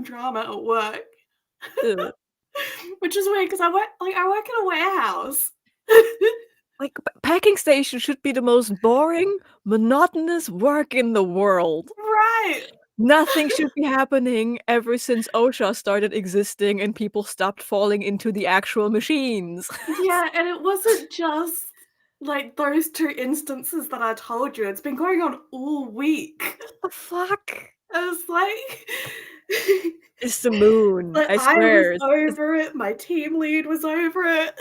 drama at work. Ugh. Which is weird because I work in a warehouse. Like, packing station should be the most boring, monotonous work in the world. Right. Nothing should be happening ever since OSHA started existing and people stopped falling into the actual machines. Yeah, and it wasn't just, like, those 2 instances that I told you, it's been going on all week. The fuck? I was like It's the moon, but I I was swear. over it, my team lead was over it.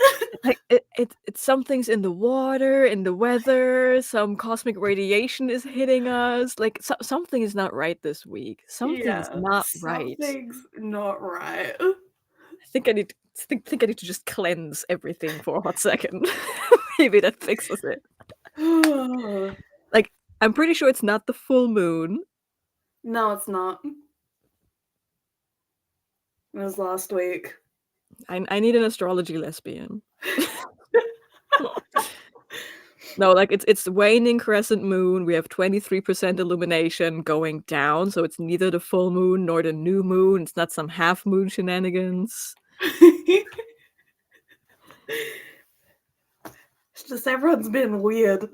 Like, it's something's in the water, in the weather, some cosmic radiation is hitting us, like, something is not right this week. Something is Yeah, not right. something's not right. I think I need think I need to just cleanse everything for a hot second. Maybe that fixes it. Like, I'm pretty sure it's not the full moon. No, it's not. It was last week. I need an astrology lesbian. No, like, it's waning crescent moon, we have 23% illumination going down, so it's neither the full moon nor the new moon, it's not some half moon shenanigans. It's just everyone's been weird.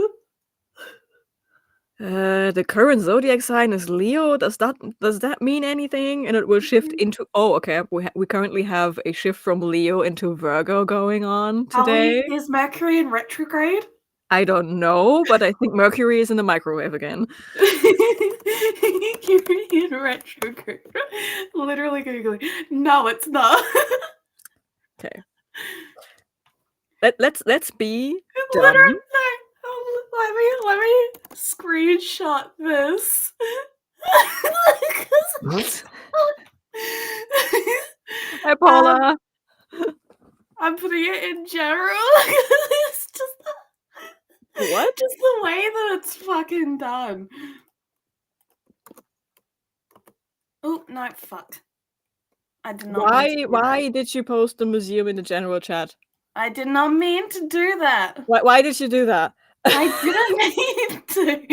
The current zodiac sign is Leo. Does that mean anything? And it will shift into okay. We currently have a shift from Leo into Virgo going on today. Is Mercury in retrograde? I don't know, but I think Mercury is in the microwave again. Mercury in retrograde. Literally googling. No, it's not. Okay. Let's be dumb. Literally, let me screenshot this. Hi, Paula. I'm putting it in general. It's just What? Just the way that it's fucking done. Oh no! Fuck. I did not. Why did you post the museum in the general chat? I did not mean to do that. Why did you do that? I didn't mean to.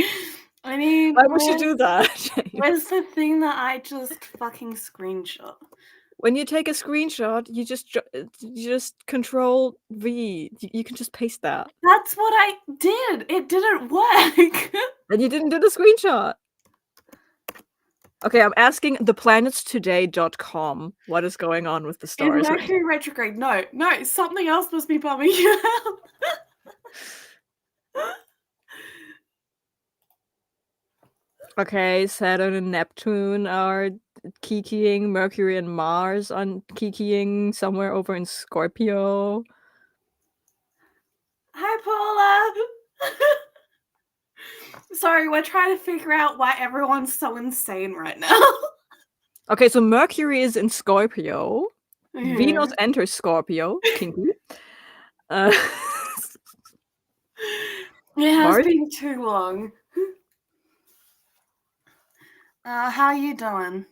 I mean, why would you do that? Where's the thing that I just fucking screenshot? When you take a screenshot, you just control V. You can just paste that. That's what I did. It didn't work. And you didn't do the screenshot. Okay, I'm asking theplanetstoday.com what is going on with the stars. Is Mercury retrograde? No, something else must be bumming you out. Okay, Saturn and Neptune are kikiing. Mercury and Mars are kikiing somewhere over in Scorpio. Hi, Paula. Sorry, we're trying to figure out why everyone's so insane right now. Okay, so Mercury is in Scorpio. Yeah. Venus enters Scorpio. Kinky. It has been too long. How are you doing?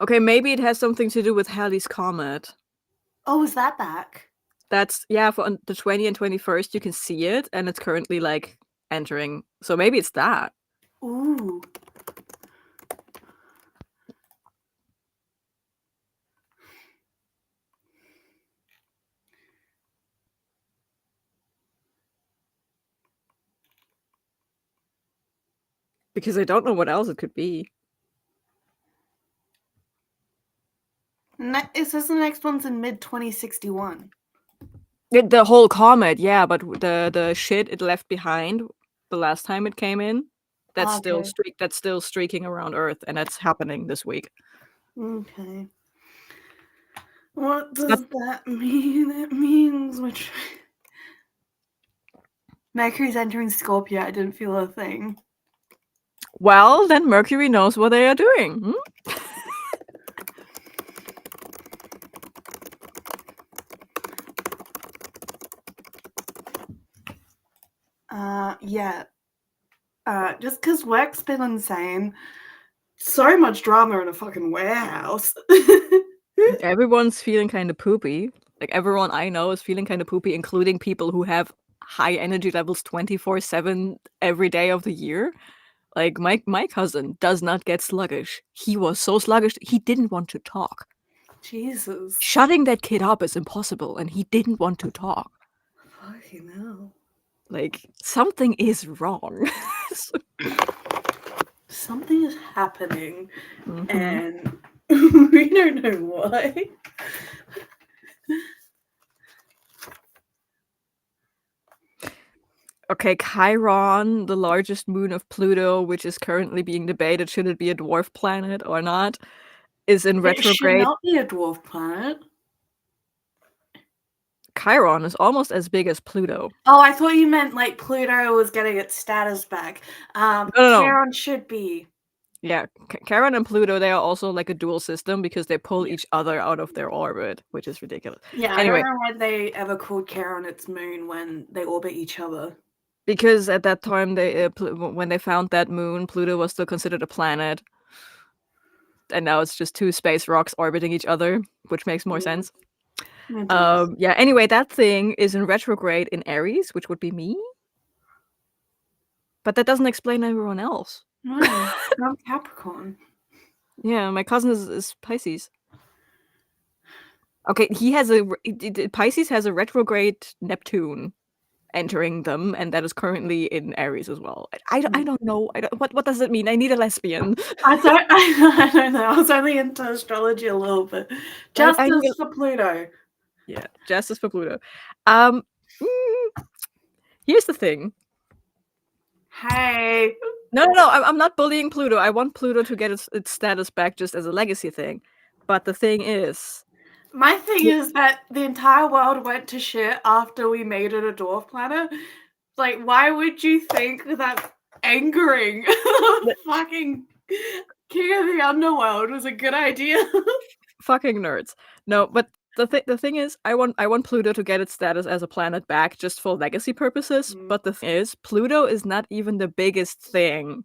Okay, maybe it has something to do with Halley's Comet. Oh, is that back? That's, yeah, for the 20th and 21st, you can see it, and it's currently, like, entering. So maybe it's that. Ooh. Because I don't know what else it could be. It says the next one's in mid-2061. The whole comet, yeah, but the shit it left behind the last time it came in, that's still streaking around Earth, and that's happening this week. Okay. What does that mean? It means which Mercury's entering Scorpio. I didn't feel a thing. Well, then Mercury knows what they are doing. Yeah. Just because work's been insane. So much drama in a fucking warehouse. Everyone's feeling kind of poopy. Like, everyone I know is feeling kind of poopy, including people who have high energy levels 24/7 every day of the year. Like my cousin does not get sluggish. He was so sluggish he didn't want to talk. Jesus. Shutting that kid up is impossible, and he didn't want to talk. Fucking hell. Like, something is wrong. Something is happening, Mhm. and we don't know why. Okay, Chiron, the largest moon of Pluto, which is currently being debated, should it be a dwarf planet or not, is in It should retrograde. not be a dwarf planet. Chiron is almost as big as Pluto. Oh, I thought you meant like Pluto was getting its status back. No. Charon should be. Yeah, Chiron and Pluto, they are also like a dual system because they pull each other out of their orbit, which is ridiculous. Yeah, Anyway, I don't know why they ever called Charon its moon when they orbit each other. because at that time, when they found that moon, Pluto was still considered a planet, and now it's just two space rocks orbiting each other, which makes more sense. Yeah, anyway, that thing is in retrograde in Aries, which would be me. But that doesn't explain everyone else. No, I'm Capricorn. Yeah, my cousin is Pisces. Okay, Pisces has a retrograde Neptune entering them, and that is currently in Aries as well. I don't know. What does it mean? I need a lesbian. I don't know. I was only into astrology a little bit. Justice for Pluto. Yeah, justice for Pluto. Here's the thing. Hey. No, I'm not bullying Pluto. I want Pluto to get its status back just as a legacy thing. But the thing is... My thing is that the entire world went to shit after we made it a dwarf planet. Like, why would you think that angering the fucking king of the underworld was a good idea? Fucking nerds. No, but the thing is, I want Pluto to get its status as a planet back just for legacy purposes. But the thing is, Pluto is not even the biggest thing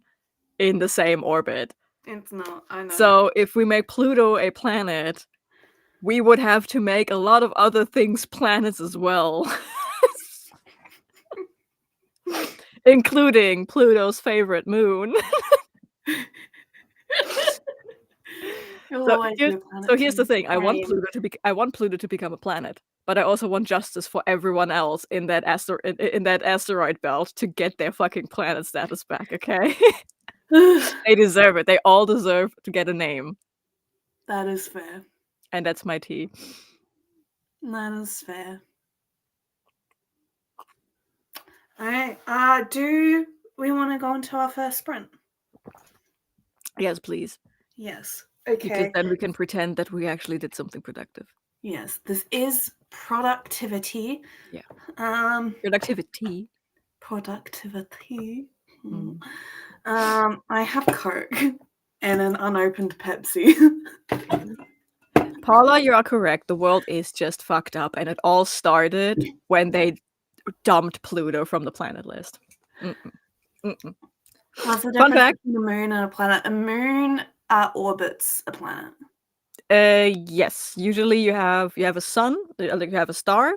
in the same orbit. It's not, I know. So if we make Pluto a planet, we would have to make a lot of other things planets as well. Including Pluto's favorite moon. So here's the thing. I want Pluto to become a planet, but I also want justice for everyone else in that asteroid belt to get their fucking planet status back, okay? They deserve it. They all deserve to get a name. That is fair. And that's my tea. That is fair. Alright, do we want to go into our first sprint? Yes, please. Yes. Okay. Because then we can pretend that we actually did something productive. Yes, this is productivity. Yeah. Productivity. I have Coke and an unopened Pepsi. Paula, you are correct. The world is just fucked up, and it all started when they dumped Pluto from the planet list. What's the difference between a moon and a planet? A moon orbits a planet. Yes. Usually you have a sun, like you have a star,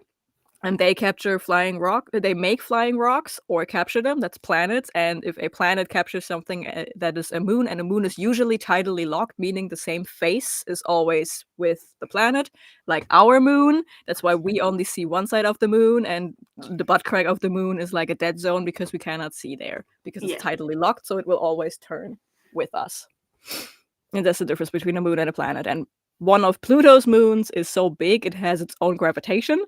and they capture flying rock. They make flying rocks or capture them. That's planets. And if a planet captures something that is a moon, and a moon is usually tidally locked, meaning the same face is always with the planet, like our moon. That's why we only see one side of the moon, and the butt crack of the moon is like a dead zone because we cannot see there because it's tidally locked. So it will always turn with us. And that's the difference between a moon and a planet. And one of Pluto's moons is so big it has its own gravitation.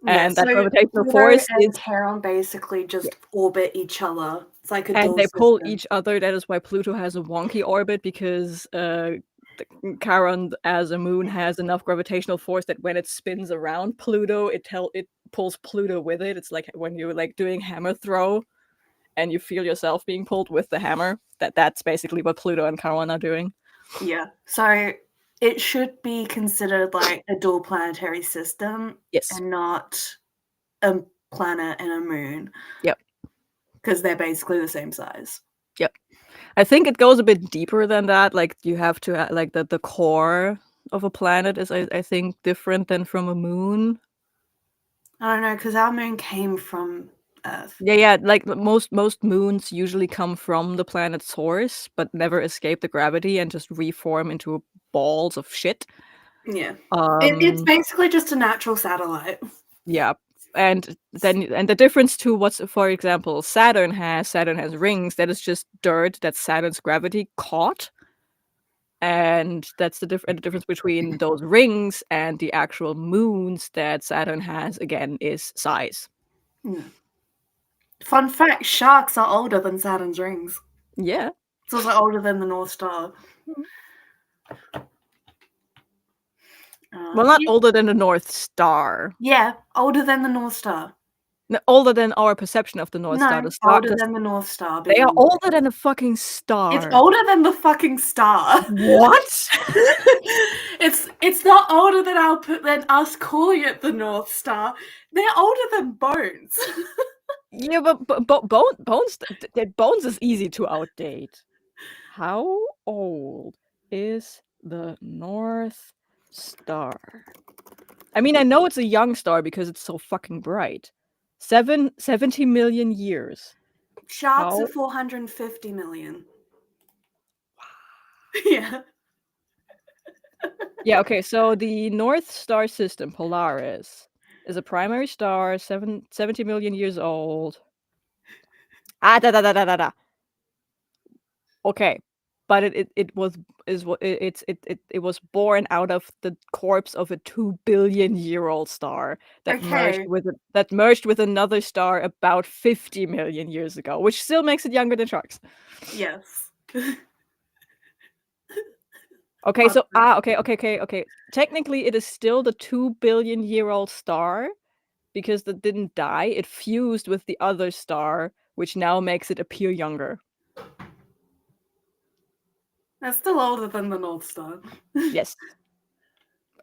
And that gravitational force and Charon basically just orbit each other. It's like and they pull each other. That is why Pluto has a wonky orbit, because Charon as a moon has enough gravitational force that when it spins around Pluto, it pulls Pluto with it. It's like when you're like doing hammer throw and you feel yourself being pulled with the hammer. That's basically what Pluto and Charon are doing. Yeah. So it should be considered like a dual planetary system. Yes. And not a planet and a moon. Yep. Because they're basically the same size. Yep. I think it goes a bit deeper than that. Like you have to like the core of a planet is I think different than from a moon. I don't know, because our moon came from Earth. Yeah. Like most moons usually come from the planet's source, but never escape the gravity and just reform into balls of shit. Yeah. It's Um, basically just a natural satellite. yeah. And the difference to what's, for example, Saturn has rings that is just dirt that Saturn's gravity caught. And that's the difference between those rings and the actual moons that Saturn has, again, is size. Yeah. Fun fact, sharks are older than Saturn's rings. Yeah. It's also older than the North Star. Well, not Yeah. older than the North Star. Yeah, older than the North Star. No, older than our perception of the North Star. No, The star, older than the North Star. they are Being... older than a fucking It's star. older than the fucking star. What? It's not older than us calling it the North Star. They're older than Bones. Yeah, but Bones is easy to outdate. How old is the North Star? I mean, I know it's a young star because it's so fucking bright. 70 million years. Sharks How? are 450 million. Yeah. Yeah, okay, so the North Star system, Polaris, is a primary star, 70 million years old. Da. Okay, but it was born out of the corpse of a 2 billion-year-old star that Okay. merged with another star about 50 million years ago, which still makes it younger than sharks. Yes. Okay, so okay. Technically, it is still the 2 billion-year-old star because it didn't die. It fused with the other star, which now makes it appear younger. That's still older than the North Star. Yes,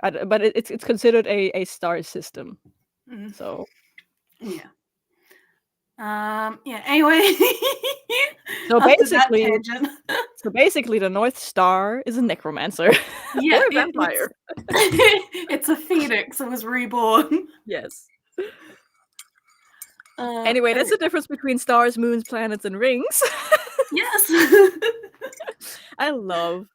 but it's considered a star system. Mm. So Yeah. Yeah. Anyway. so After that basically, tangent. the North Star is a necromancer Yeah, or a vampire. it's a phoenix. It was reborn. Yes. Anyway, that's the difference between stars, moons, planets, and rings. Yes. I love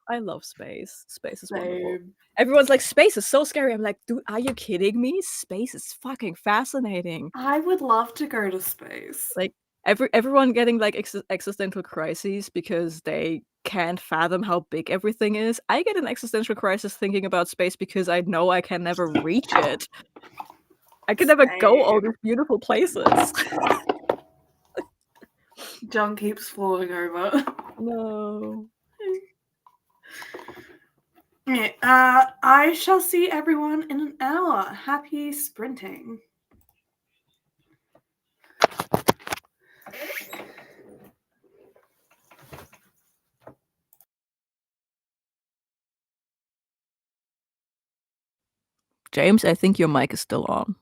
space. Space is wonderful. Same. Everyone's like, space is so scary. I'm like, dude, are you kidding me? Space is fucking fascinating. I would love to go to space. Like everyone getting like existential crises because they can't fathom how big everything is. I get an existential crisis thinking about space because I know I can never reach it. I can never go all these beautiful places. John keeps falling over. No. Yeah, I shall see everyone in an hour. Happy sprinting. James, I think your mic is still on.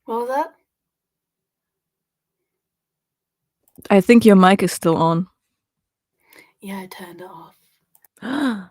What was that? I think your mic is still on. Yeah, I turned it off.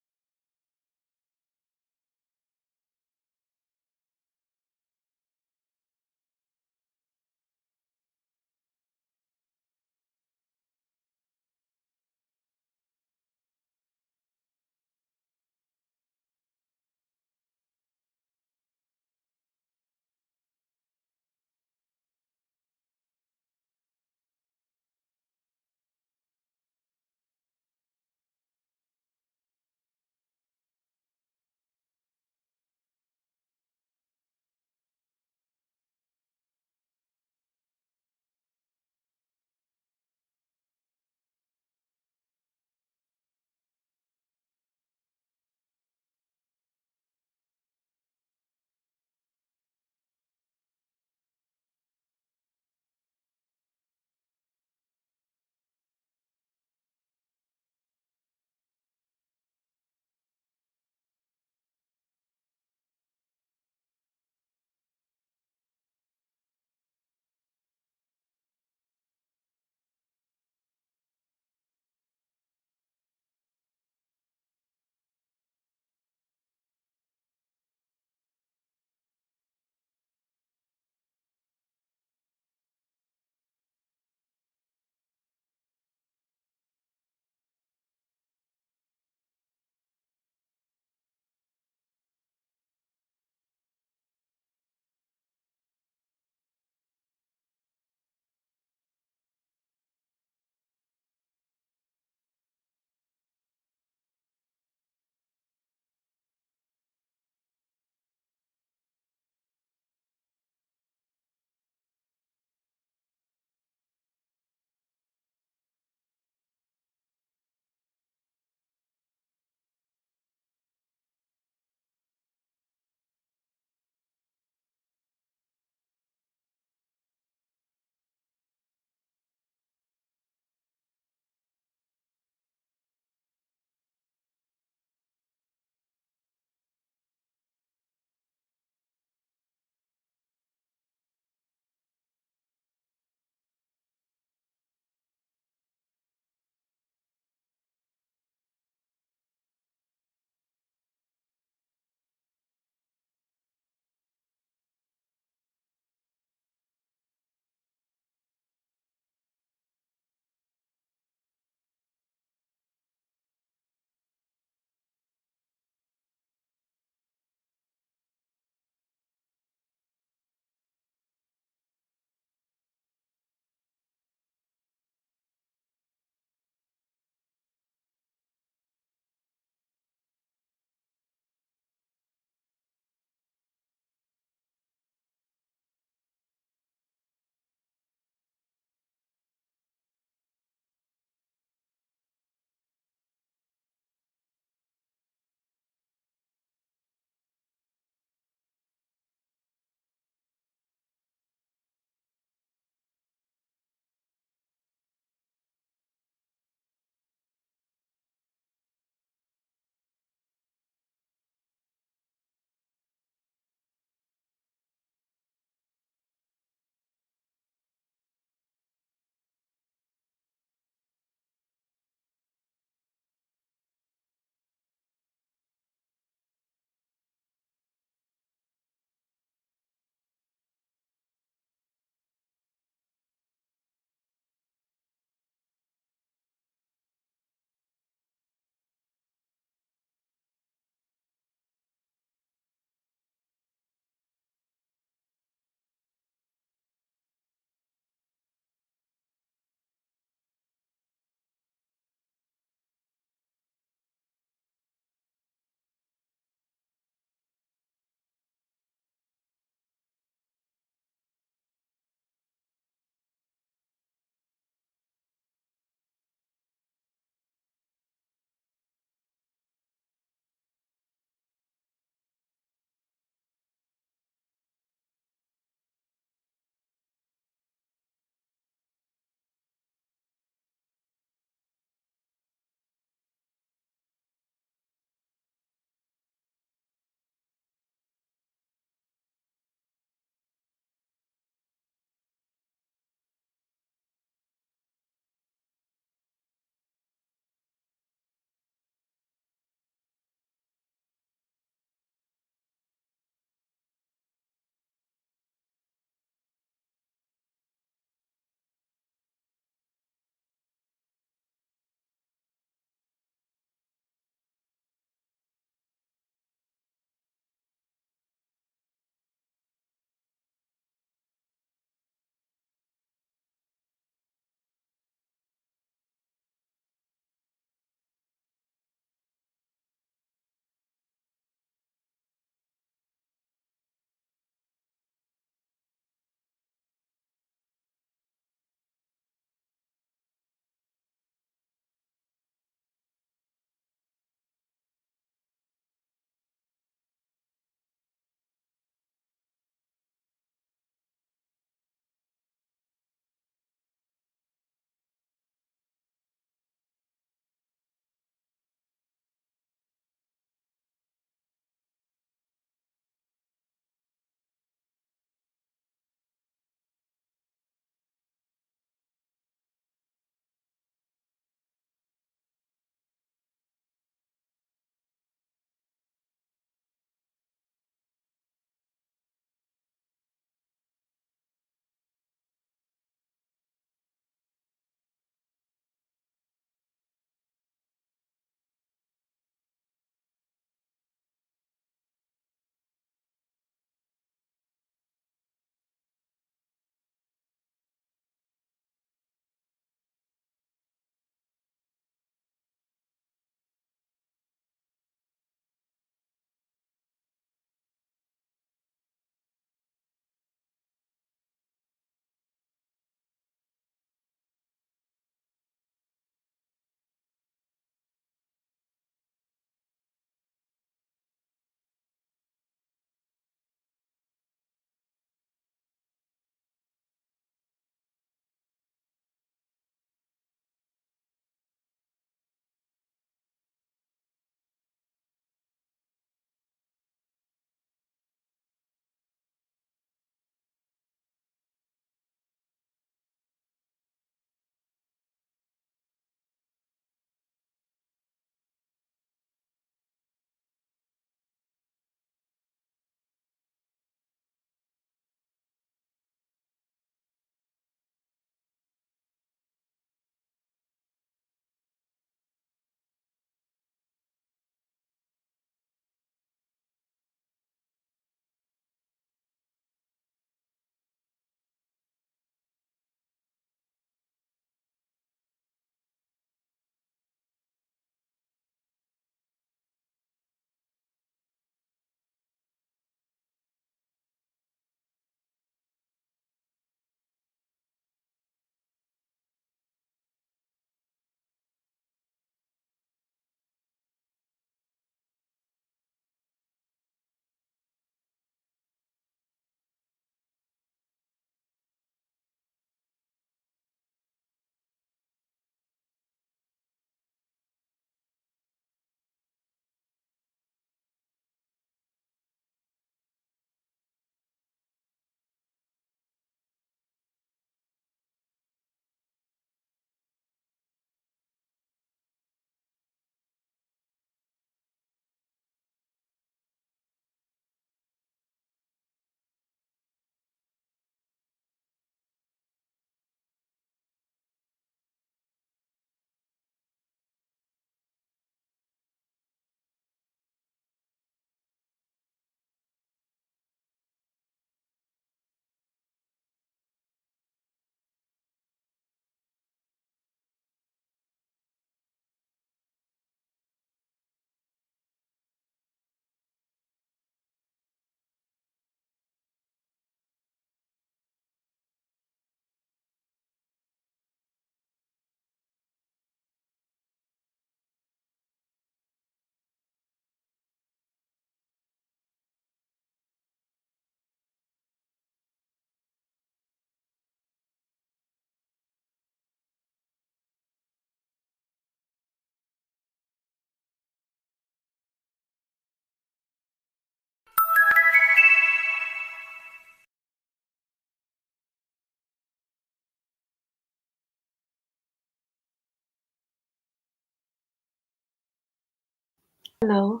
Hello.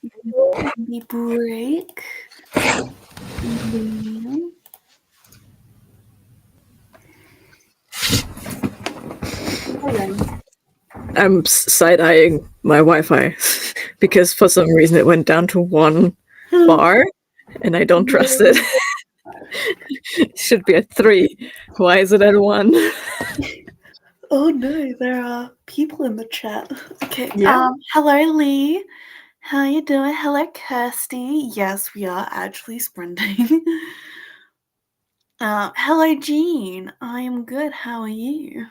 The break. Hello. I'm side-eyeing my Wi-Fi because for some reason it went down to 1 bar, and I don't trust it. It should be at 3. Why is it at 1? Oh no, there are people in the chat. Okay. Yeah. Hello Lee. How you doing? Hello Kirsty. Yes, we are actually sprinting. Hello Jean. I am good. How are you?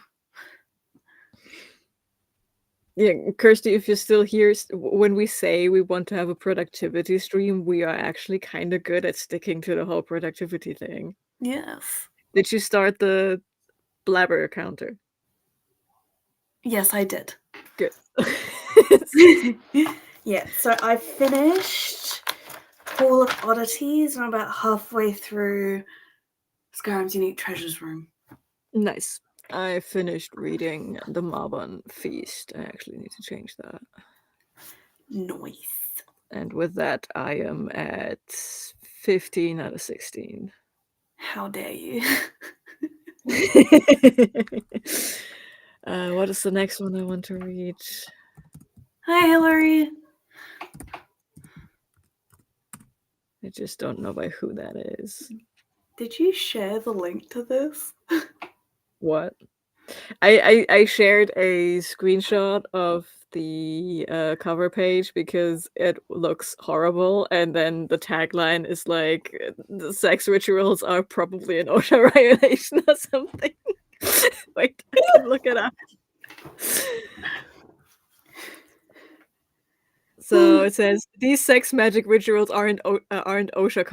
Yeah, Kirsty, if you're still here, when we say we want to have a productivity stream, we are actually kind of good at sticking to the whole productivity thing. Yes. Did you start the blabber counter? Yes, I did. Good. Yeah, so I finished Hall of Oddities and I'm about halfway through Skyrim's Unique Treasures Room. Nice. I finished reading The Mabon Feast. I actually need to change that. Nice. And with that, I am at 15 out of 16. How dare you? What is the next one I want to read? Hi, Hillary. I just don't know by who that is. Did you share the link to this? What? I shared a screenshot of the cover page because it looks horrible, and then the tagline is like, the sex rituals are probably an OSHA violation or something. Wait, I can look it up. So it says these sex magic rituals aren't OSHA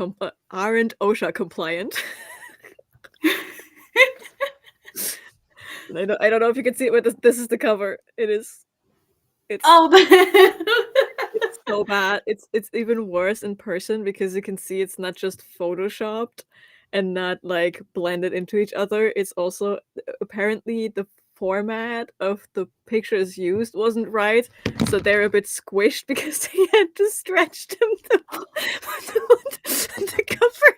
compliant. I don't know if you can see it, but this is the cover. It's it's so bad. It's even worse in person because you can see it's not just photoshopped and not like blended into each other. It's also apparently the format of the pictures used wasn't right, so they're a bit squished because they had to stretch them to the cover.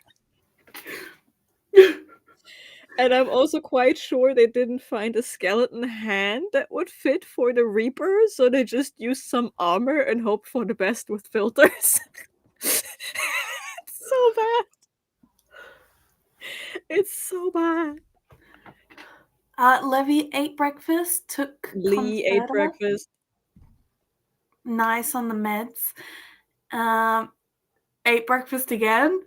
And I'm also quite sure they didn't find a skeleton hand that would fit for the Reaper, so they just used some armor and hoped for the best with filters. It's so bad. It's so bad. Levy ate breakfast, took Lee ate Concerta. breakfast. Nice on the meds. Ate breakfast again.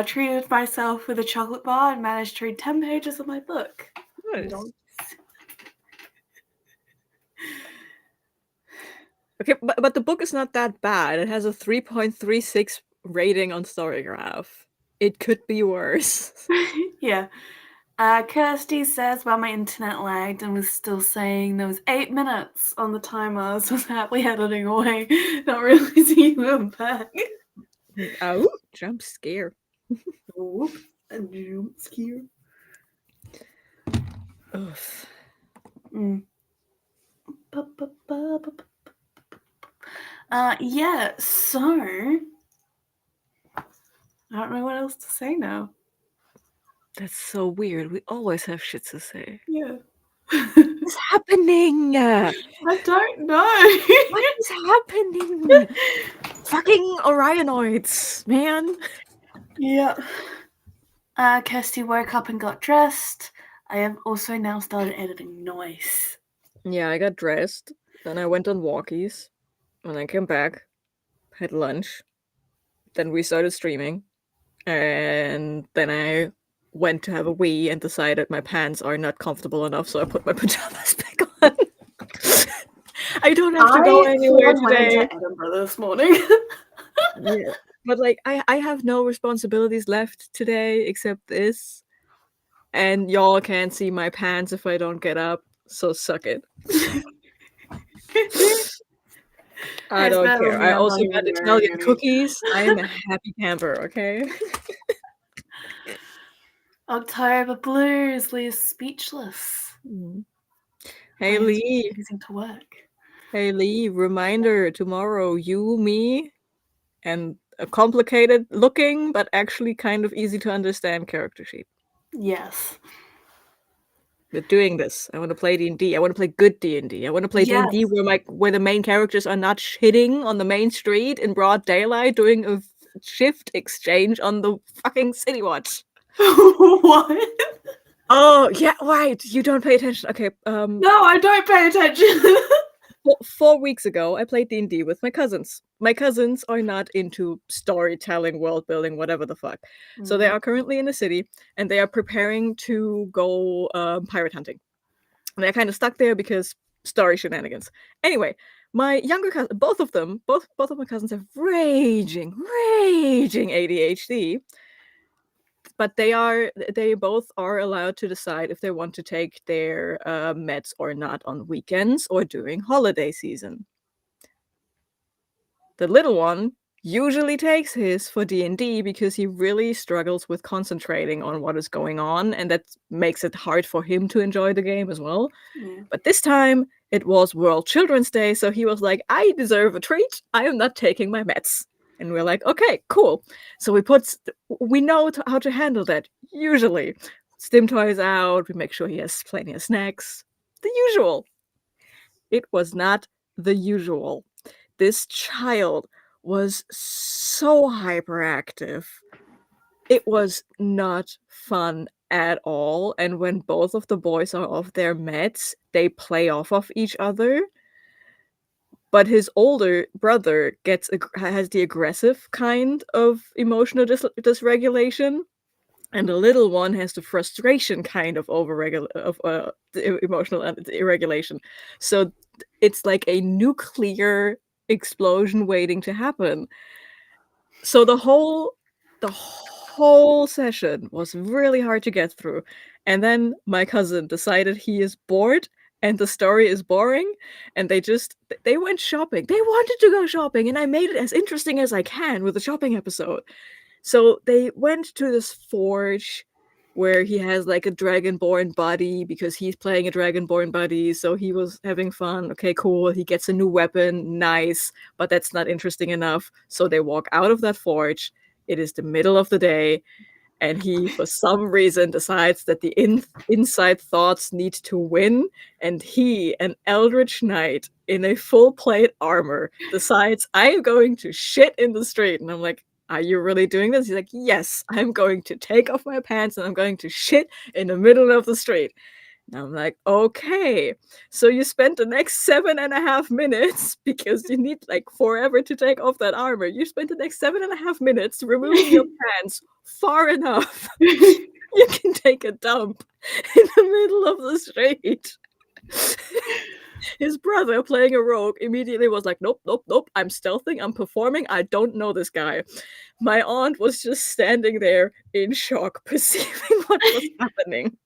Treated myself with a chocolate bar and managed to read 10 pages of my book. Nice. Okay, but the book is not that bad. It has a 3.36 rating on Storygraph. It could be worse. Yeah. Kirsty says, well, my internet lagged and was still saying there was 8 minutes on the timer, so I was happily editing away, not realizing you were back. Oh, jump scare. Whoop, a jump scare. Oof. Yeah, so I don't know what else to say now. That's so weird. We always have shit to say. Yeah. What's happening? I don't know. What is happening? Fucking Orionoids, man. Yeah. Kirsty woke up and got dressed. I have also now started editing. Nice. Yeah, I got dressed. Then I went on walkies. When I came back, had lunch. Then we started streaming. And then I went to have a wee and decided my pants are not comfortable enough, so I put my pajamas back on. I don't have to go anywhere today. I went to Edinburgh this morning. Yeah. But like I have no responsibilities left today except this. And y'all can't see my pants if I don't get up, so suck it. I don't care. I also got Italian cookies. I am a happy camper, okay? October blues leaves speechless. Hey Lee. Using to work. Hey Lee, reminder tomorrow, you, me, and a complicated looking but actually kind of easy to understand character sheet. Yes. We're doing this. I want to play D&D. I want to play good D&D. I want to play D&D Yes. where the main characters are not shitting on the main street in broad daylight doing a shift exchange on the fucking City Watch. What? Oh, yeah, right. You don't pay attention. Okay, No, I don't pay attention. 4 weeks ago, I played D&D with my cousins. My cousins are not into storytelling, world building, whatever the fuck. So they are currently in the city, and they are preparing to go pirate hunting. And they're kind of stuck there because story shenanigans. Anyway, my younger cousin, both of my cousins have raging ADHD, but they both are allowed to decide if they want to take their meds or not on weekends or during holiday season. The little one usually takes his for D&D because he really struggles with concentrating on what is going on, and that makes it hard for him to enjoy the game as well. Yeah. But this time it was World Children's Day, so he was like, I deserve a treat. I am not taking my meds. And we're like, okay, cool. So we know how to handle that, usually. Stim toys out, we make sure he has plenty of snacks. The usual. It was not the usual. This child was so hyperactive. It was not fun at all. And when both of the boys are off their meds, they play off of each other. But his older brother has the aggressive kind of emotional dysregulation, and the little one has the frustration kind of emotional irregulation. So it's like a nuclear explosion waiting to happen. So the whole session was really hard to get through. And then my cousin decided he is bored and the story is boring, and they went shopping. They wanted to go shopping, and I made it as interesting as I can with the shopping episode. So they went to this forge where he has like a dragonborn body because he's playing a dragonborn body, so he was having fun. Okay, cool. He gets a new weapon, nice, but that's not interesting enough. So they walk out of that forge. It is the middle of the day, and he, for some reason, decides that the inside thoughts need to win, and he, an eldritch knight in a full plate armor, decides, I am going to shit in the street. And I'm like, are you really doing this? He's like, yes, I'm going to take off my pants and I'm going to shit in the middle of the street. And I'm like, okay. So you spent the next 7.5 minutes, because you need like forever to take off that armor. You spent the next 7.5 minutes removing your pants far enough you can take a dump in the middle of the street. His brother, playing a rogue, immediately was like, nope, I'm stealthing, I'm performing, I don't know this guy. My aunt was just standing there in shock, perceiving what was happening.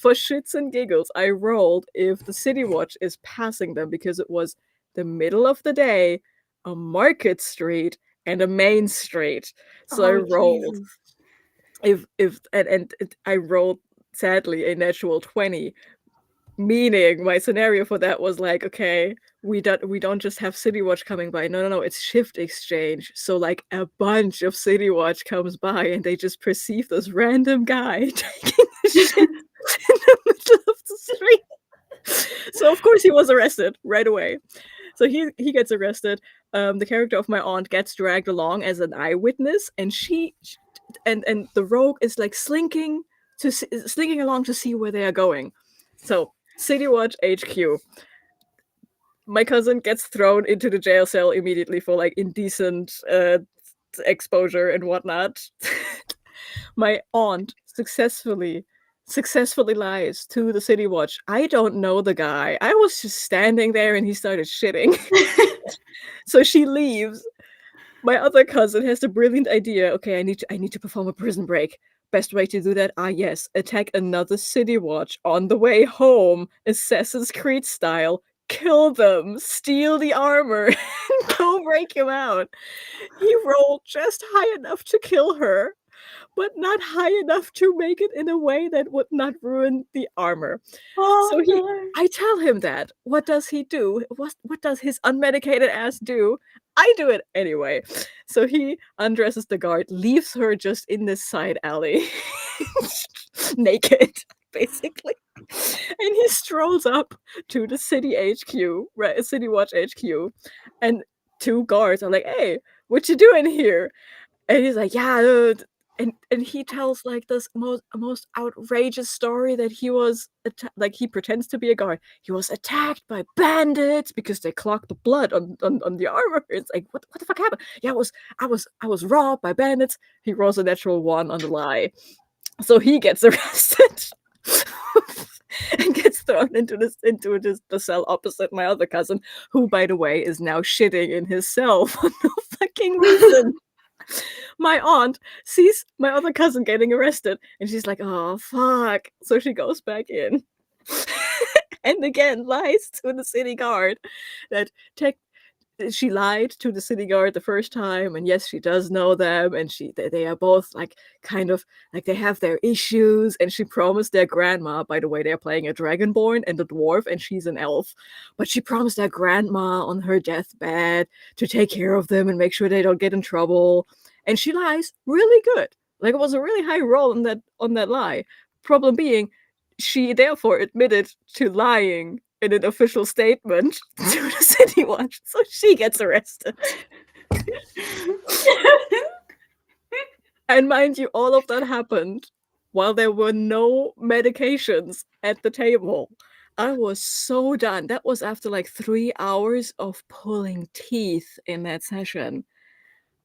For shits and giggles, I rolled if the City Watch is passing them, because it was the middle of the day, a market street, and a main street. So I rolled. I rolled, sadly, a natural 20, meaning my scenario for that was like, okay, we don't just have City Watch coming by. No, it's shift exchange. So like a bunch of City Watch comes by and they just perceive this random guy taking a shit in the middle of the street. So of course he was arrested right away. So he gets arrested. The character of my aunt gets dragged along as an eyewitness, and and the rogue is like slinking along to see where they are going. So City Watch HQ. My cousin gets thrown into the jail cell immediately for like indecent exposure and whatnot. My aunt successfully lies to the City Watch. I don't know the guy. I was just standing there and he started shitting. So she leaves. My other cousin has the brilliant idea. Okay, I need to perform a prison break. Best way to do that? Yes, attack another City Watch on the way home, Assassin's Creed style. Kill them, steal the armor, and go break him out. He rolled just high enough to kill her, but not high enough to make it in a way that would not ruin the armor. So Oh no. I tell him that. What does he do? What does his unmedicated ass do? I do it anyway. So he undresses the guard, leaves her just in this side alley, naked, basically. And he strolls up to the city HQ, right? City Watch HQ, and two guards are like, "Hey, what you doing here?" And he's like, "Yeah, dude." And he tells like this most outrageous story that he was like he pretends to be a guard. He was attacked by bandits because they clogged the blood on the armor. It's like what the fuck happened? Yeah, I was robbed by bandits. He rolls a natural 1 on the lie, so he gets arrested. And gets thrown into the cell opposite my other cousin, who, by the way, is now shitting in his cell for no fucking reason. My aunt sees my other cousin getting arrested, and she's like, "Oh fuck!" So she goes back in, and again lies to the city guard that she lied to the city guard the first time, and yes, she does know them, and they are both like kind of like they have their issues, and she promised their grandma, by the way, they're playing a dragonborn and a dwarf, and she's an elf, but she promised their grandma on her deathbed to take care of them and make sure they don't get in trouble, and she lies really good. Like it was a really high roll on that lie. Problem being, she therefore admitted to lying in an official statement to the City Watch, so she gets arrested. And mind you, all of that happened while there were no medications at the table. I was so done. That was after like 3 hours of pulling teeth in that session.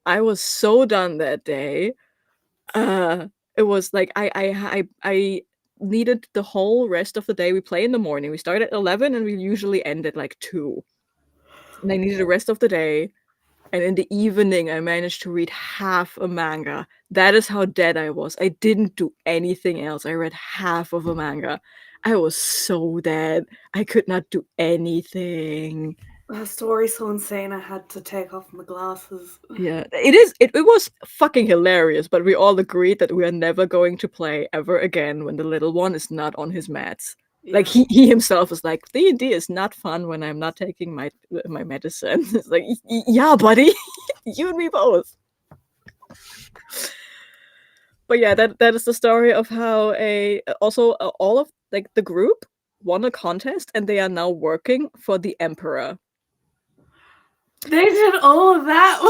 I was so done that day. It was like I needed the whole rest of the day. We play in the morning. We start at 11 and we usually end at like 2. And I needed the rest of the day. And in the evening, I managed to read half a manga. That is how dead I was. I didn't do anything else. I read half of a manga. I was so dead. I could not do anything. That story's so insane. I had to take off my glasses. Yeah, it is. It was fucking hilarious, but we all agreed that we are never going to play ever again when the little one is not on his mats. Yeah. Like he himself is like, D&D is not fun when I'm not taking my medicine. It's like, yeah, buddy, you and me both. But yeah, that is the story of how all of like the group won a contest and they are now working for the emperor. They did all of that.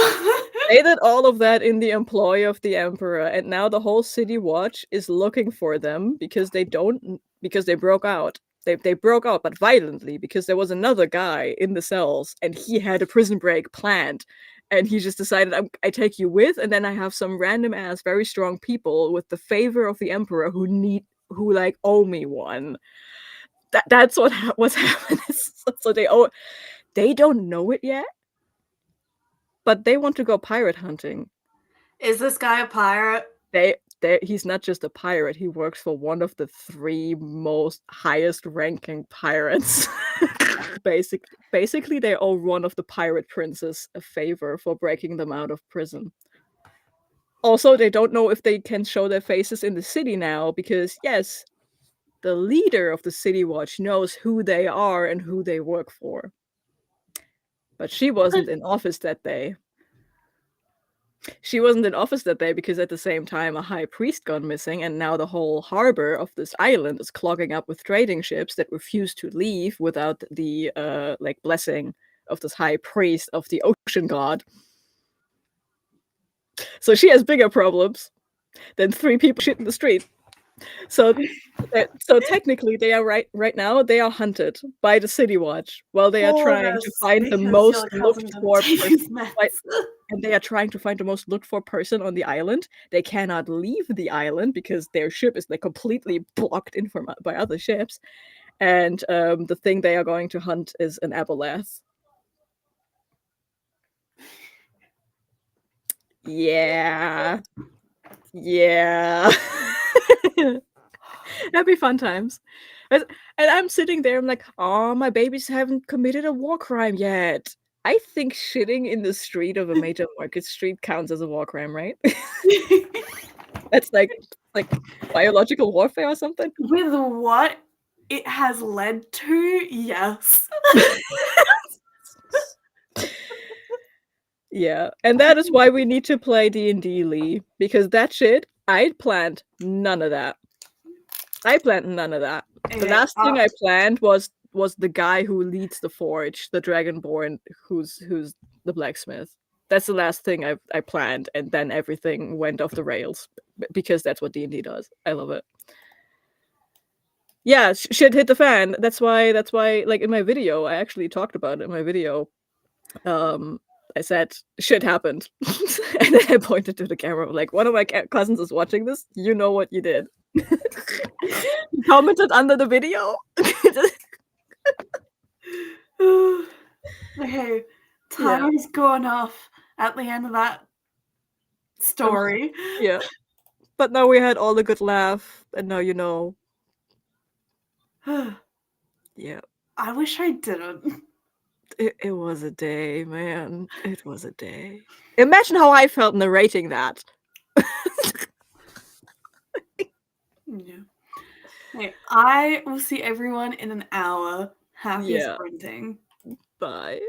They did all of that in the employ of the emperor, and now the whole city watch is looking for them because they broke out. They broke out, but violently, because there was another guy in the cells and he had a prison break planned. And he just decided, I take you with, and then I have some random ass, very strong people with the favor of the emperor who like owe me one. That's what's happening. So they don't know it yet, but they want to go pirate hunting. Is this guy a pirate? He's not just a pirate. He works for one of the 3 most highest ranking pirates. Basically, they owe one of the pirate princes a favor for breaking them out of prison. Also, they don't know if they can show their faces in the city now because, yes, the leader of the City Watch knows who they are and who they work for. But she wasn't in office that day. She wasn't in office that day because at the same time a high priest gone missing, and now the whole harbor of this island is clogging up with trading ships that refuse to leave without the blessing of this high priest of the ocean god. So she has bigger problems than 3 people shit in the street. So technically they are right now they are hunted by the City Watch while they are trying to find the most looked for person. And they are trying to find the most looked for person on the island. They cannot leave the island because their ship is like completely blocked in by other ships. And the thing they are going to hunt is an aboleth. Yeah. That'd be fun times. And I'm sitting there, I'm like, oh, my babies haven't committed a war crime yet. I think shitting in the street of a major market street counts as a war crime, right? That's like biological warfare or something. With what it has led to, yes. Yeah, and that is why we need to play D&D, Lee, because that shit, I planned none of that. I planned none of that. The Okay, last thing I planned was the guy who leads the forge, the Dragonborn, who's the blacksmith. That's the last thing I planned, and then everything went off the rails because that's what D&D does. I love it. Yeah, shit hit the fan. That's why like in my video, I actually talked about it in my video. I said shit happened, and then I pointed to the camera like one of my cousins is watching this. You know what you did. He commented under the video. Okay, Yeah. time's gone off at the end of that story. Yeah. But now we had all the good laugh, and now you know. Yeah. I wish I didn't. It was a day, man. It was a day. Imagine how I felt narrating that. Yeah. Okay, I will see everyone in an hour. Happy Yeah. sprinting. Bye.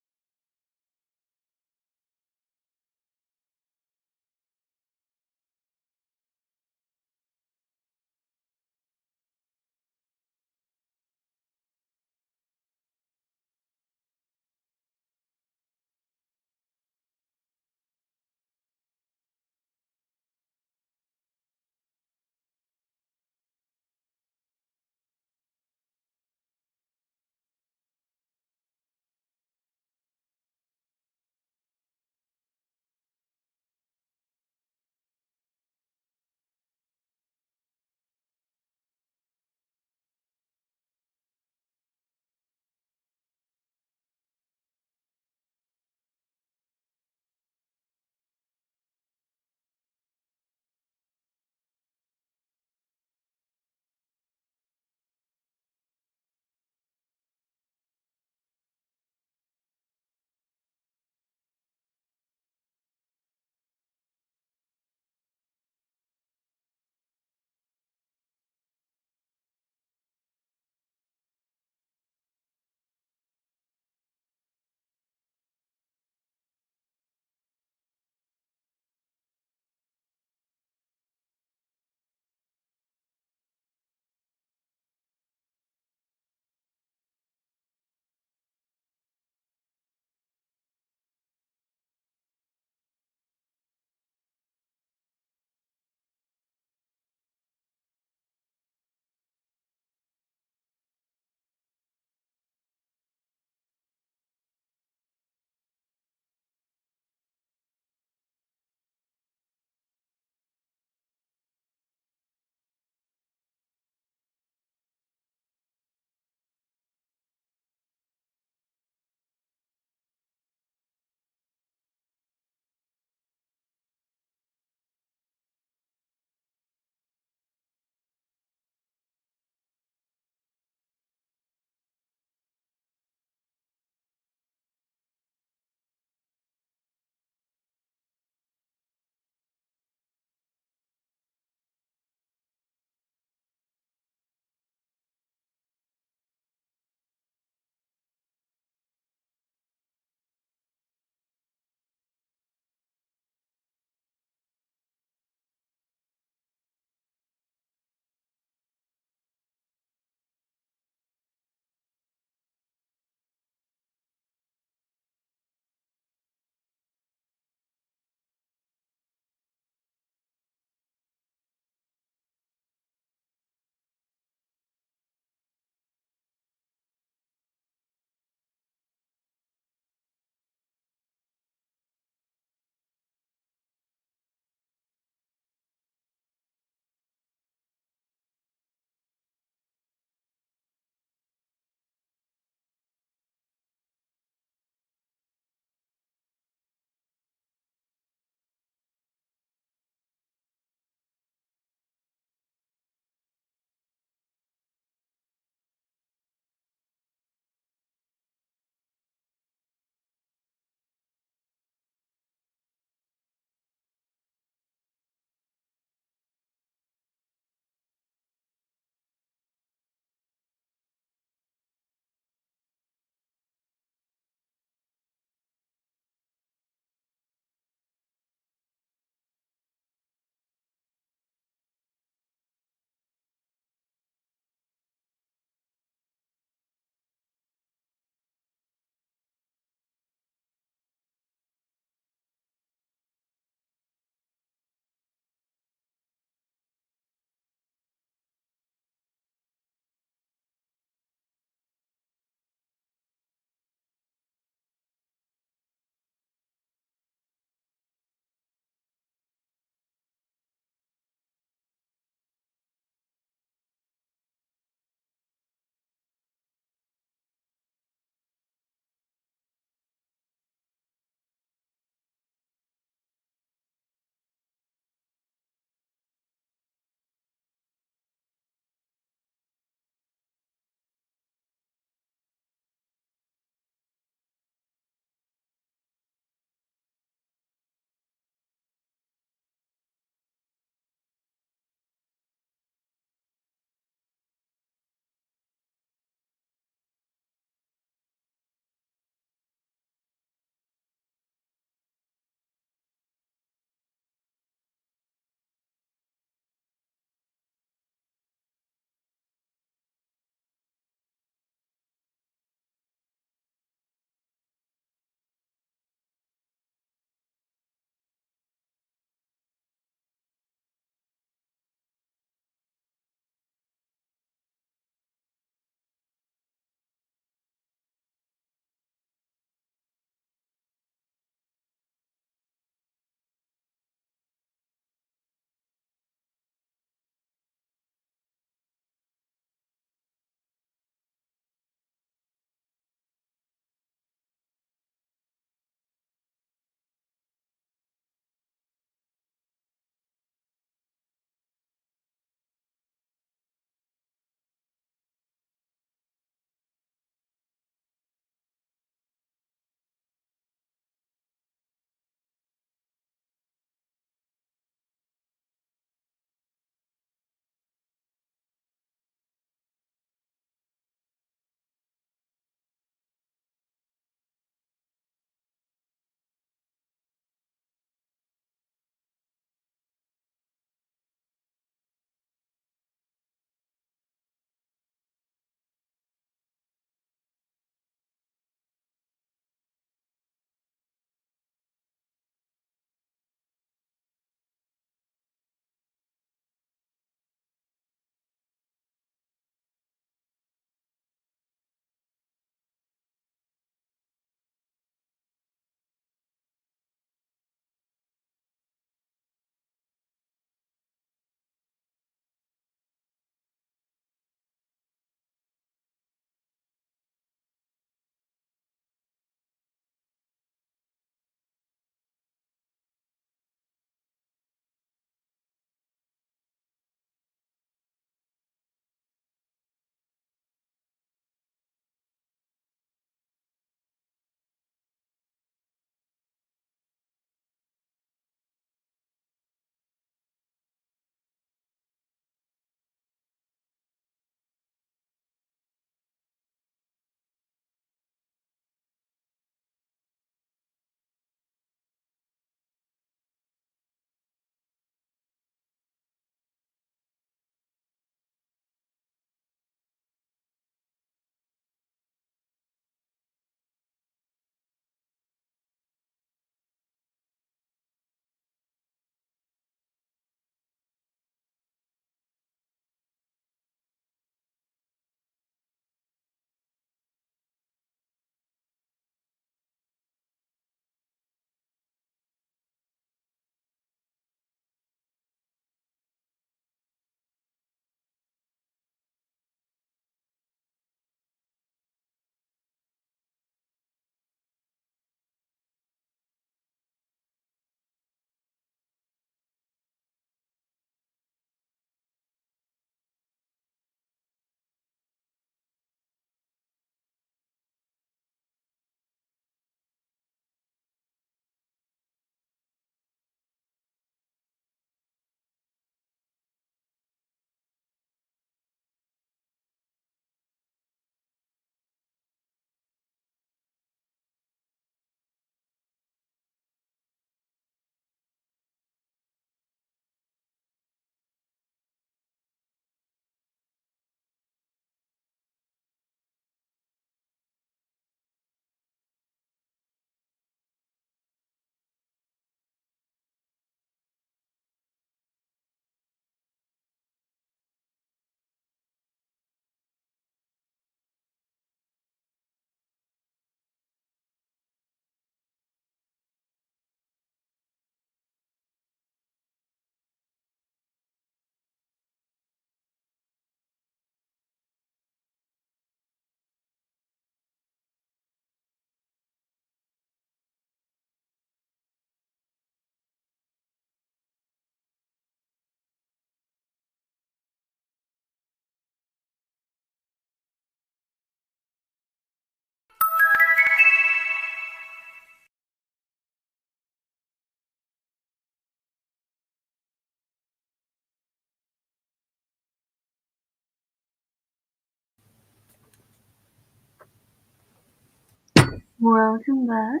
Welcome back.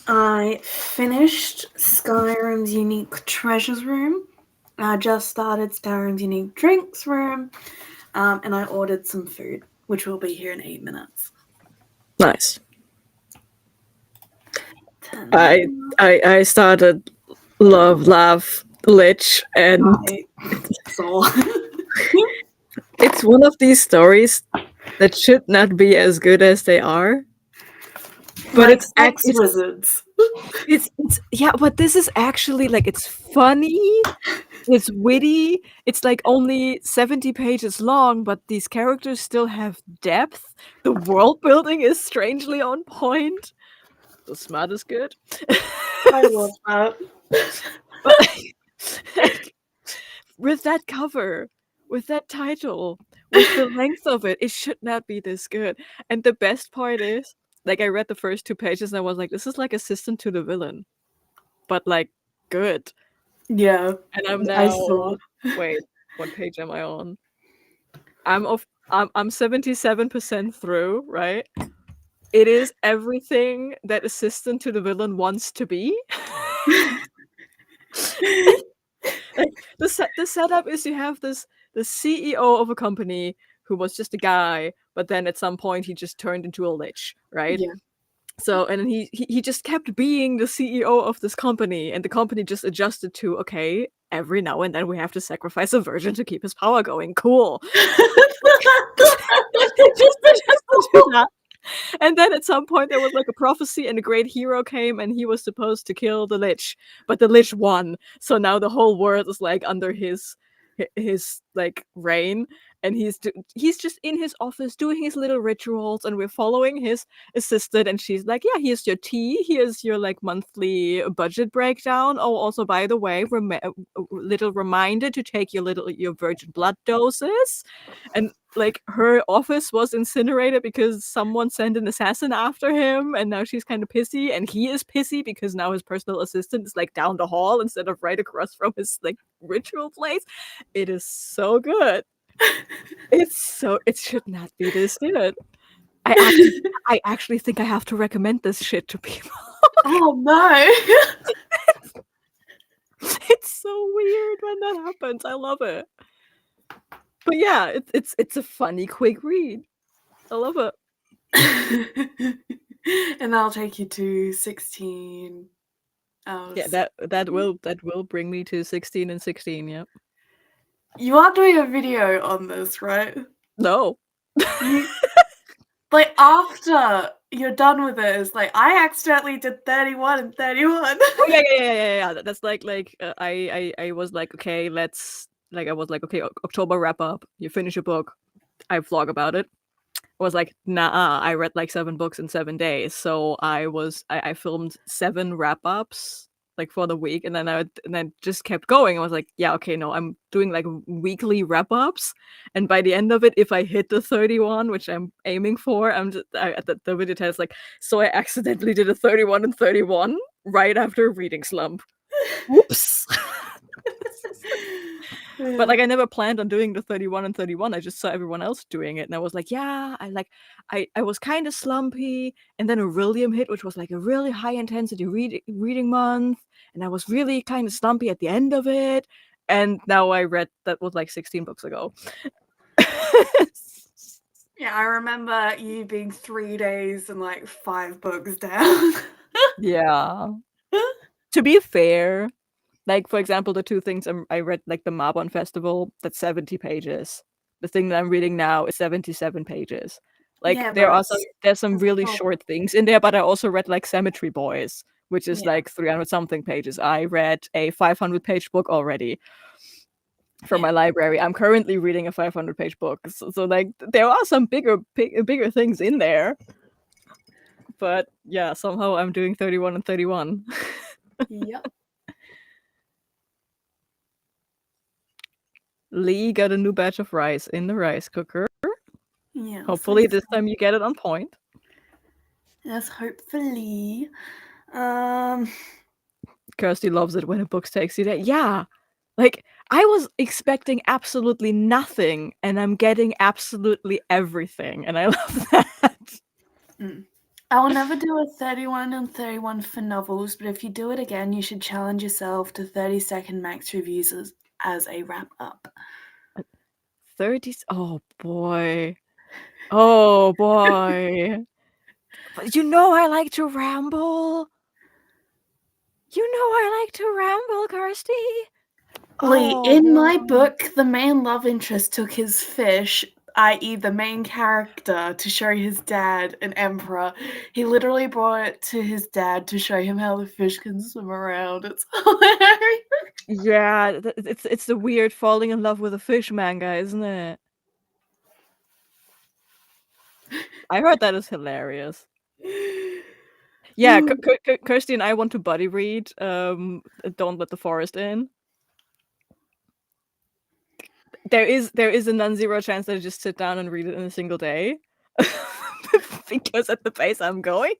I finished Skyrim's Unique Treasures Room. I just started Skyrim's Unique Drinks Room, and I ordered some food, which will be here in 8 minutes. Nice. I started Love Laugh Lich, and it's one of these stories that should not be as good as they are. But like X-Wizards. It's yeah, but this is actually like, it's funny, it's witty, it's like only 70 pages long, but these characters still have depth. The world building is strangely on point. The smart is good. I love that. But like, with that cover, with that title, with the length of it, it should not be this good. And the best part is, like, I read the first 2 pages and I was like, this is like Assistant to the Villain, but like good. Yeah. And I'm now wait, what page am I on? I'm 77% through, right? It is everything that Assistant to the Villain wants to be. Like, the setup is you have the CEO of a company who was just a guy, but then at some point he just turned into a lich, right? Yeah. So, and then he just kept being the CEO of this company, and the company just adjusted to, okay, every now and then we have to sacrifice a virgin to keep his power going. Cool. just adjusted to that. And then at some point there was like a prophecy and a great hero came and he was supposed to kill the lich, but the lich won. So now the whole world is like under his like reign, and he's just in his office doing his little rituals, and we're following his assistant, and she's like, yeah, here's your tea, here's your like monthly budget breakdown. Oh, also by the way, little reminder to take your virgin blood doses. And like, her office was incinerated because someone sent an assassin after him, and now she's kind of pissy, and he is pissy because now his personal assistant is like down the hall instead of right across from his like ritual place. It is so good. It should not be this good. I actually think I have to recommend this shit to people. Oh no. It's so weird when that happens. I love it. But yeah, it's a funny, quick read. I love it. And that'll take you to 16 hours. Yeah, that will bring me to 16 and 16, yeah. You are doing a video on this, right? No. Like, after you're done with it, it's like, I accidentally did 31 and 31. Oh, yeah. That's like I was like, okay, October wrap up. You finish a book, I vlog about it. I was like, nah, I read like 7 books in 7 days. So I filmed 7 wrap ups like for the week, and then I just kept going. I was like, yeah, okay, no, I'm doing like weekly wrap ups, and by the end of it, if I hit the 31, which I'm aiming for, the video test like, so I accidentally did a 31 and 31 right after a reading slump. Whoops. But like, I never planned on doing the 31 and 31. I just saw everyone else doing it, and I was like, yeah, I was kind of slumpy, and then Aurelium hit, which was like a really high intensity reading month, and I was really kind of slumpy at the end of it. And now I read, that was like 16 books ago. Yeah, I remember you being 3 days and like 5 books down. Yeah. To be fair, like, for example, the 2 things I read, like the Mabon Festival, that's 70 pages. The thing that I'm reading now is 77 pages. Like, yeah, there's some really short things in there, but I also read like Cemetery Boys, which is like 300 something pages. I read a 500-page book already from my library. I'm currently reading a 500-page book. So like, there are some bigger things in there. But yeah, somehow I'm doing 31 and 31. Yep. Lee got a new batch of rice in the rice cooker. Yeah. Hopefully this time you get it on point. Yes, hopefully. Kirsty loves it when a book takes you there. Yeah. Like, I was expecting absolutely nothing, and I'm getting absolutely everything, and I love that. I will never do a 31 and 31 for novels, but if you do it again, you should challenge yourself to 30-second max reviews as a wrap up. 30. Oh boy. Oh boy. But you know I like to ramble. You know I like to ramble, Kirsty. Lee, Oh, in my boy. book, the main love interest took his fish, i.e., the main character, to show his dad, an emperor. He literally brought it to his dad to show him how the fish can swim around. It's hilarious. Yeah, it's the weird falling in love with a fish manga, isn't it? I heard that is hilarious. Yeah, Kirsty and I want to buddy read Don't Let the Forest In. There is a non-zero chance that I just sit down and read it in a single day. Because at the pace I'm going.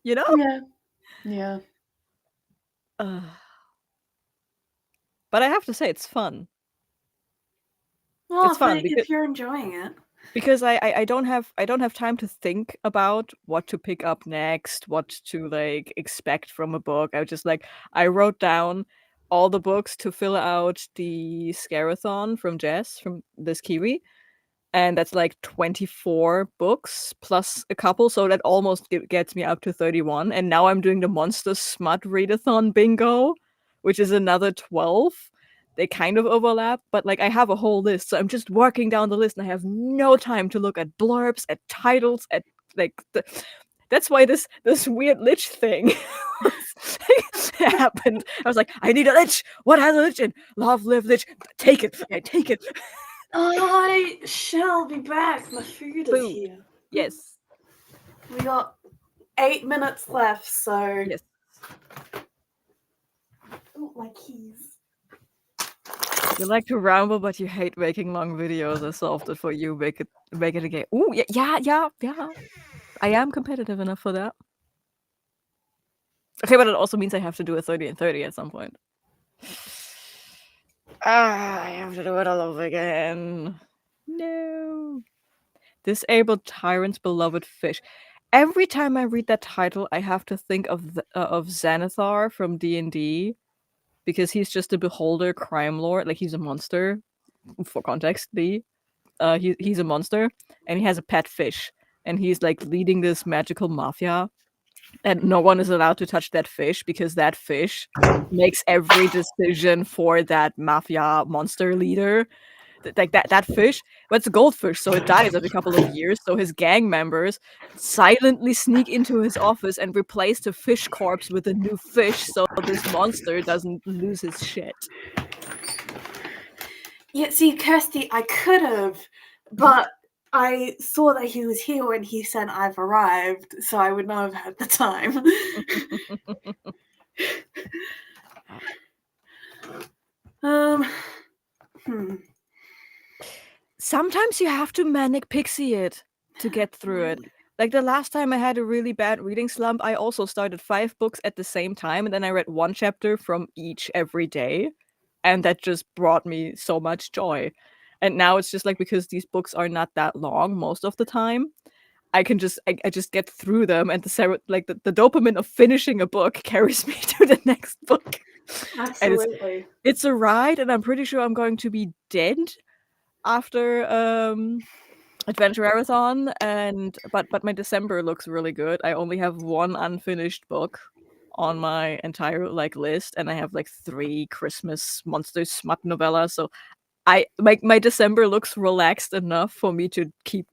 You know? Yeah. Yeah. But I have to say it's fun. Well, It's fun if you're enjoying it. because I don't have time to think about what to pick up next, what to like expect from a book. I wrote down all the books to fill out the Scarathon from Jess, from this Kiwi, and that's like 24 books plus a couple, so that almost gets me up to 31. And now I'm doing the Monster Smut Readathon bingo, which is another 12. They kind of overlap, but like I have a whole list, so I'm just working down the list and I have no time to look at blurbs, at titles, at like that's why this weird lich thing happened. I was like, I need a lich. What has a lich in? Love, live, lich. Take it. I take it. I shall be back. My food is here. Yes. We got 8 minutes left, so. Yes. Oh, my keys. You like to ramble, but you hate making long videos. I solved it for you. Make it again. Ooh, yeah. I am competitive enough for that. Okay, but it also means I have to do a 30 and 30 at some point. I have to do it all over again. No. Disabled Tyrant's Beloved Fish. Every time I read that title, I have to think of Xanathar from D&D, because he's just a beholder crime lord. Like, he's a monster. For context, he's a monster, and he has a pet fish, and he's like leading this magical mafia, and no one is allowed to touch that fish because that fish makes every decision for that mafia monster leader. Like that fish, but it's a goldfish, so it dies every couple of years. So his gang members silently sneak into his office and replace the fish corpse with a new fish, so this monster doesn't lose his shit. Yeah, see, Kirsty, I could have, but I saw that he was here when he said I've arrived, so I would not have had the time. Sometimes you have to manic pixie it to get through it. Like the last time I had a really bad reading slump, I also started 5 books at the same time, and then I read 1 chapter from each every day, and that just brought me so much joy. And now it's just like, because these books are not that long most of the time, I can just I just get through them, and the dopamine of finishing a book carries me to the next book. Absolutely. It's a ride, and I'm pretty sure I'm going to be dead after Adventure Marathon, but my December looks really good. I only have 1 unfinished book on my entire list, and I have 3 Christmas Monster Smut novellas. So my December looks relaxed enough for me to keep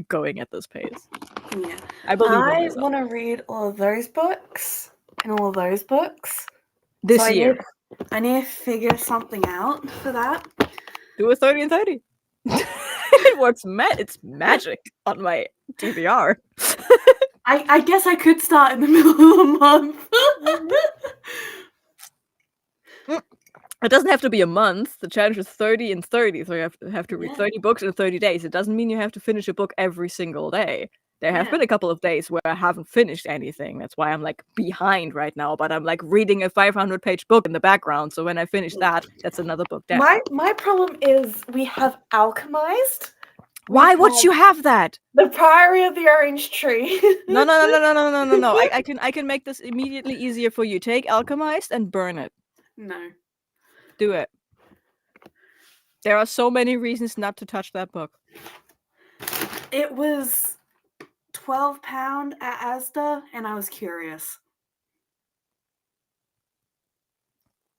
going at this pace. Yeah, I believe in I myself. want to read all of those books and all of those books This year. I need to figure something out for that. Do a 30 and 30. It works. It's magic on my DVR. I guess I could start in the middle of the month. It doesn't have to be a month. The challenge is 30 and 30, so you have to read 30 books in 30 days. It doesn't mean you have to finish a book every single day. There have Yeah. been a couple of days where I haven't finished anything. That's why I'm like behind right now. But I'm like reading a 500-page book in the background. So when I finish that, that's another book down. My problem is we have alchemized. Why would you have that? The Priory of the Orange Tree. No. I can make this immediately easier for you. Take Alchemized and burn it. No. Do it. There are so many reasons not to touch that book. It was £12 at Asda, and I was curious.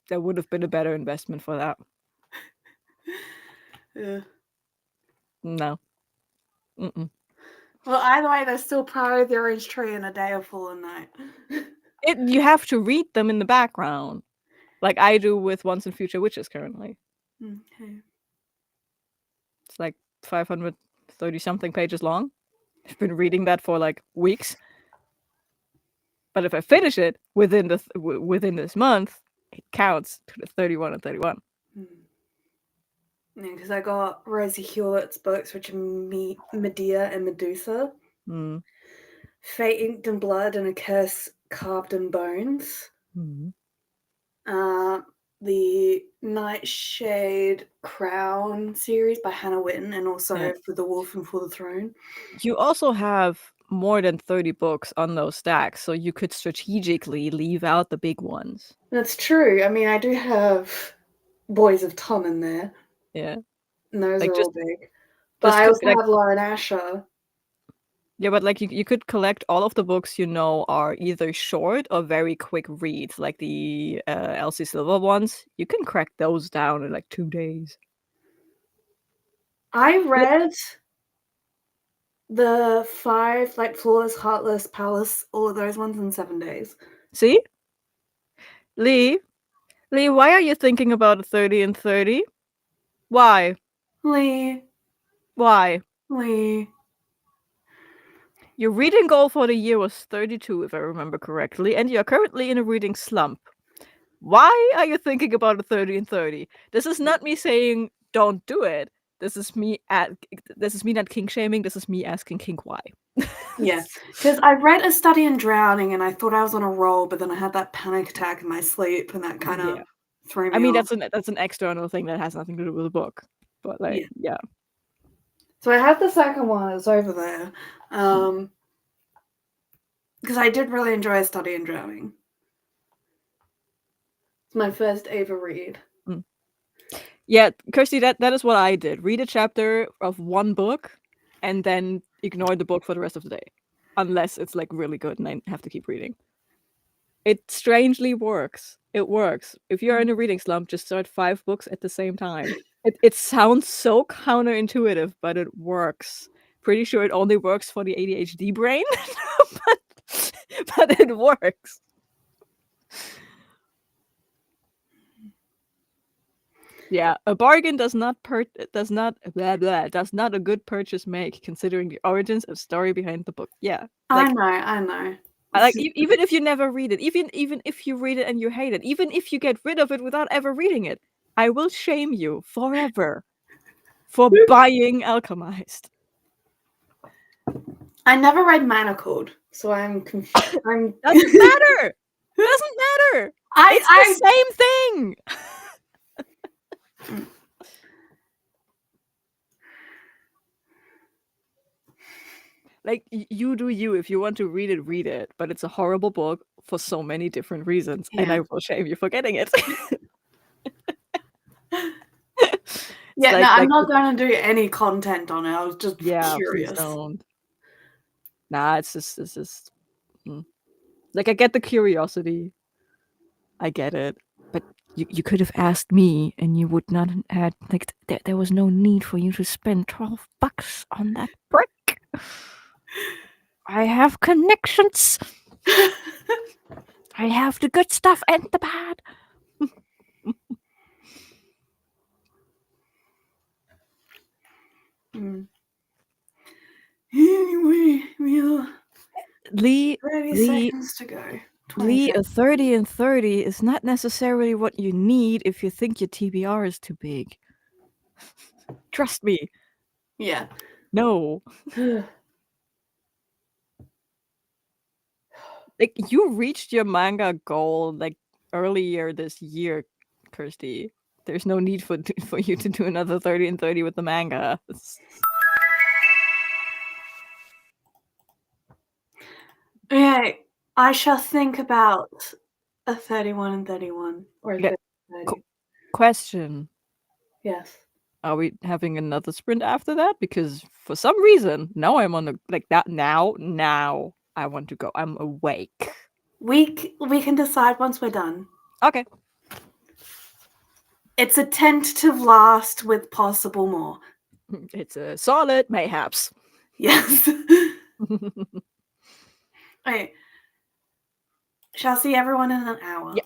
There would have been a better investment for that. Yeah. No. Mm-mm. Well, either way, there's still Priory of the Orange Tree and A Day of Fallen Night. You have to read them in the background, like I do with Once and Future Witches currently. Okay. It's like 530-something pages long. I've been reading that for like weeks. But if I finish it within this month, it counts to the 31 and 31. Yeah, because I got Rosie Hewlett's books, which are Medea and Medusa. Mm. Fate Inked in Blood and A Curse Carved in Bones. Mm. The Nightshade Crown series by Hannah Witten, and also For the Wolf and For the Throne. You also have more than 30 books on those stacks, so you could strategically leave out the big ones. That's true. I mean, I do have Boys of Tom in there. Yeah. And those are all big. But I also have Lauren Asher. Yeah, but like you could collect all of the books you know are either short or very quick reads, like the Elsie Silver ones. You can crack those down in like 2 days. I read the 5, like Flawless, Heartless, Palace, all of those ones in 7 days. See? Lee, why are you thinking about a 30 and 30? Why? Lee. Why? Lee. Your reading goal for the year was 32, if I remember correctly, and you're currently in a reading slump. Why are you thinking about a 30 and 30? This is not me saying don't do it. This is me not kink shaming. This is me asking kink why. Yeah, because I read A Study in Drowning and I thought I was on a roll, but then I had that panic attack in my sleep, and that kind of threw me I mean, off. that's an external thing that has nothing to do with the book. But like, yeah. So I have the second one. It's over there. Because I did really enjoy A Study in Drowning. It's my first ever read. Yeah, Kirsty, that is what I did. Read a chapter of one book and then ignore the book for the rest of the day. Unless it's like really good and I have to keep reading. It strangely works. It works. If you're in a reading slump, just start 5 books at the same time. It sounds so counterintuitive, but it works. Pretty sure it only works for the ADHD brain, but it works. Yeah, a bargain does not a good purchase make, considering the origins of story behind the book. Yeah, like, I know. Like even if you never read it, even if you read it and you hate it, even if you get rid of it without ever reading it, I will shame you forever for buying Alchemized. I never read Manacled, so I'm confused. Doesn't matter. Doesn't matter. It's the same thing. Like, you do you. If you want to read it, read it. But it's a horrible book for so many different reasons, and I will shame you for getting it. I'm not going to do any content on it. I was just curious. Please don't. Nah, it's just like, I get the curiosity. I get it. But you could have asked me, and you would not have had, like, there was no need for you to spend $12 on that brick. I have connections. I have the good stuff and the bad. Anyway, Lee, 30 seconds to go. Lee, a 30 and 30 is not necessarily what you need if you think your TBR is too big. Trust me. Yeah. No. Like, you reached your manga goal, like, earlier this year, Kirsty. There's no need for you to do another 30 and 30 with the manga. Okay, I shall think about a 31 and 31 or a Yeah. 30. Question. Yes. Are we having another sprint after that? Because for some reason, now I'm on the like that now I want to go. I'm awake. We can decide once we're done. Okay. It's a tentative last with possible more. It's a solid mayhaps. Yes. Okay. Shall see everyone in an hour. Yeah.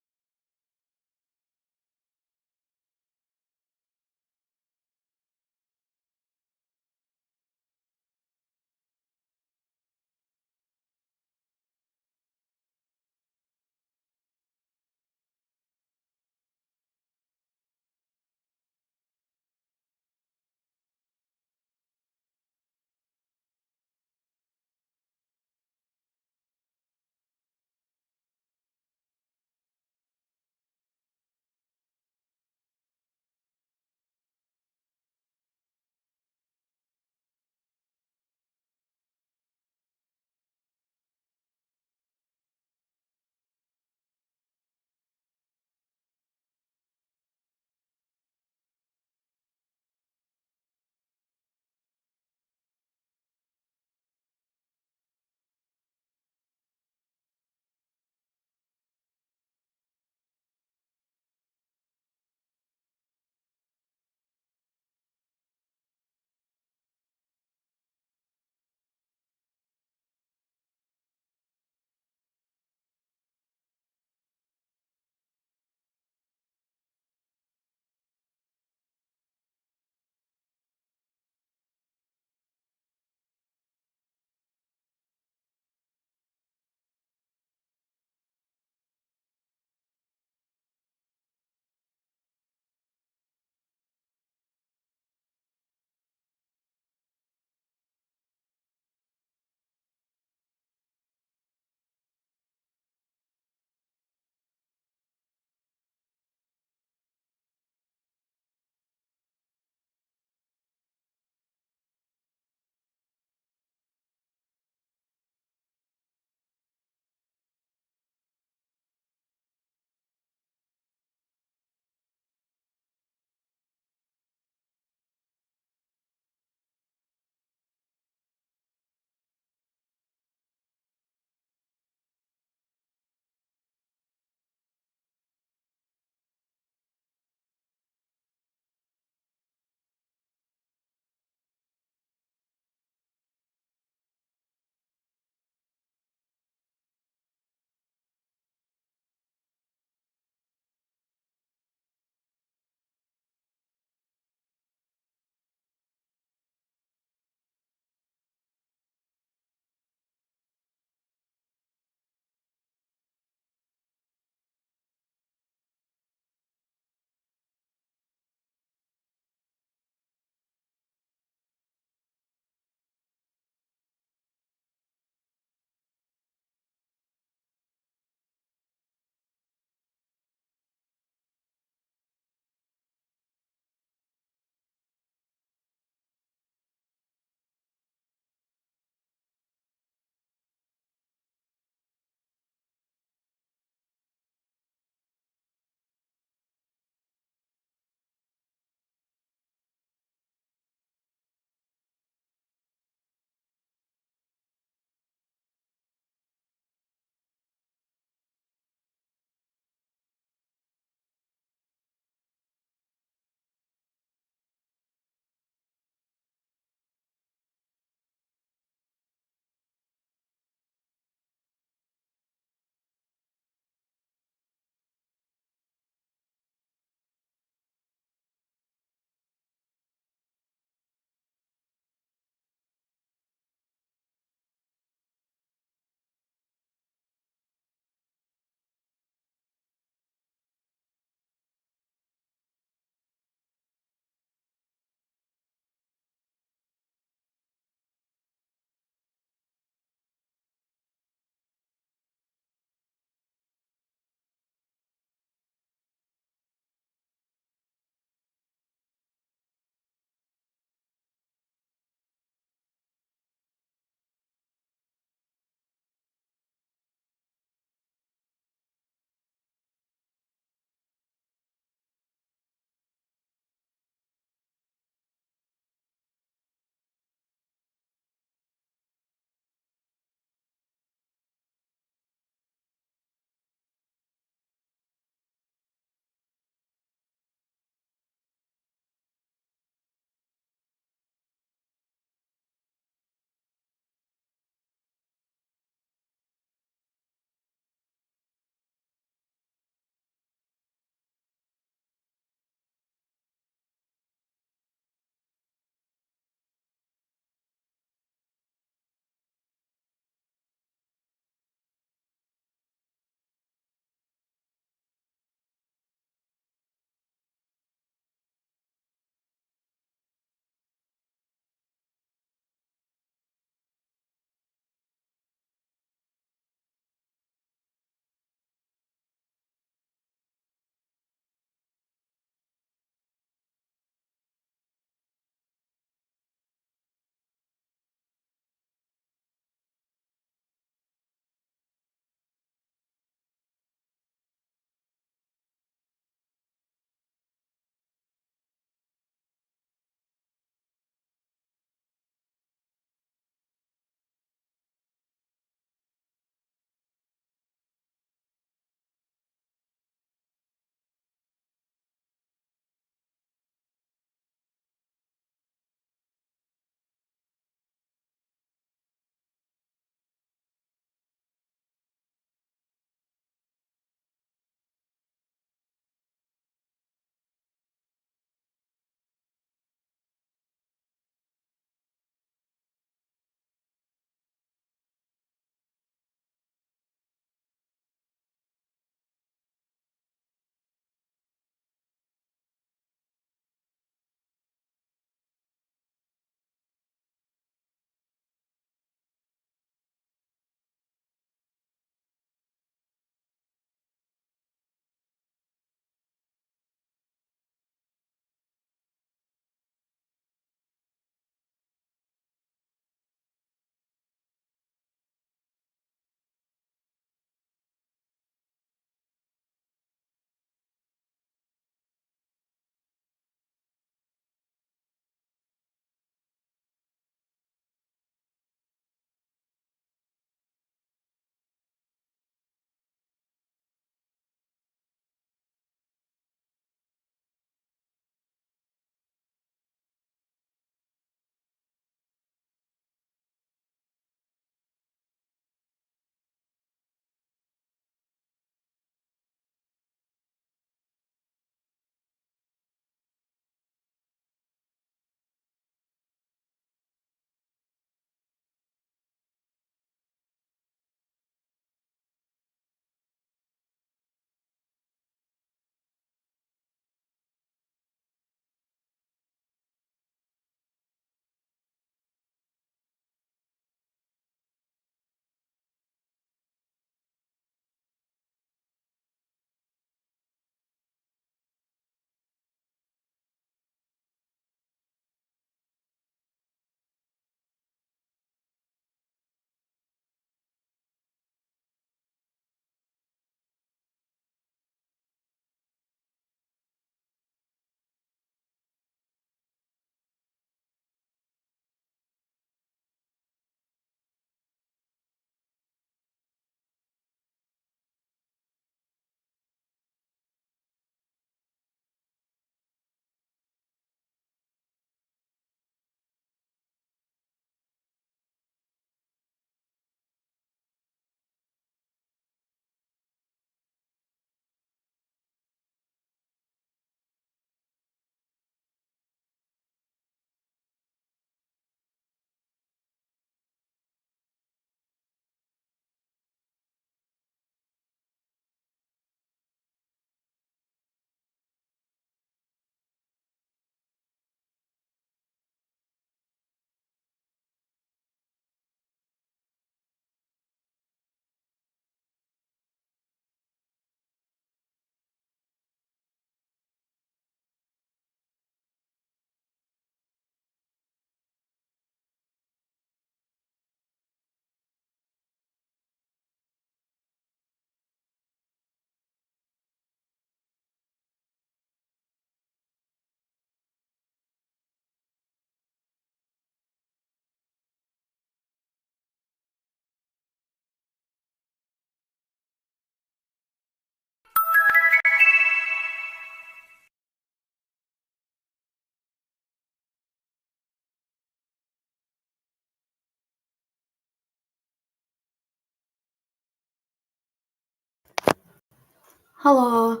Hello.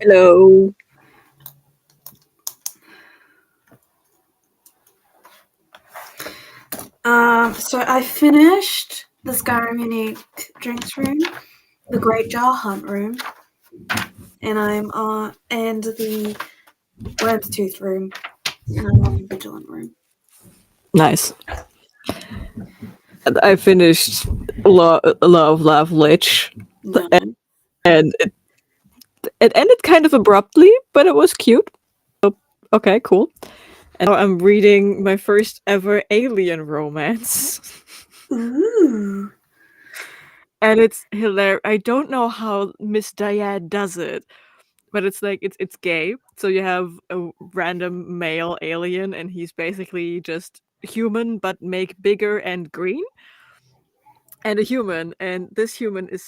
Hello. So I finished the Skyrim Unique Drinks Room, the Great Jar Hunt Room, and I'm and the Worm's Tooth Room, and I'm on the Vigilant Room. Nice. And I finished Love Lich, No. and it ended kind of abruptly, but it was cute. So, okay, cool. And now I'm reading my first ever alien romance. Ooh. And it's hilarious. I don't know how Miss Dyad does it, but it's like it's gay. So you have a random male alien, and he's basically just human, but make bigger and green. And a human, and this human is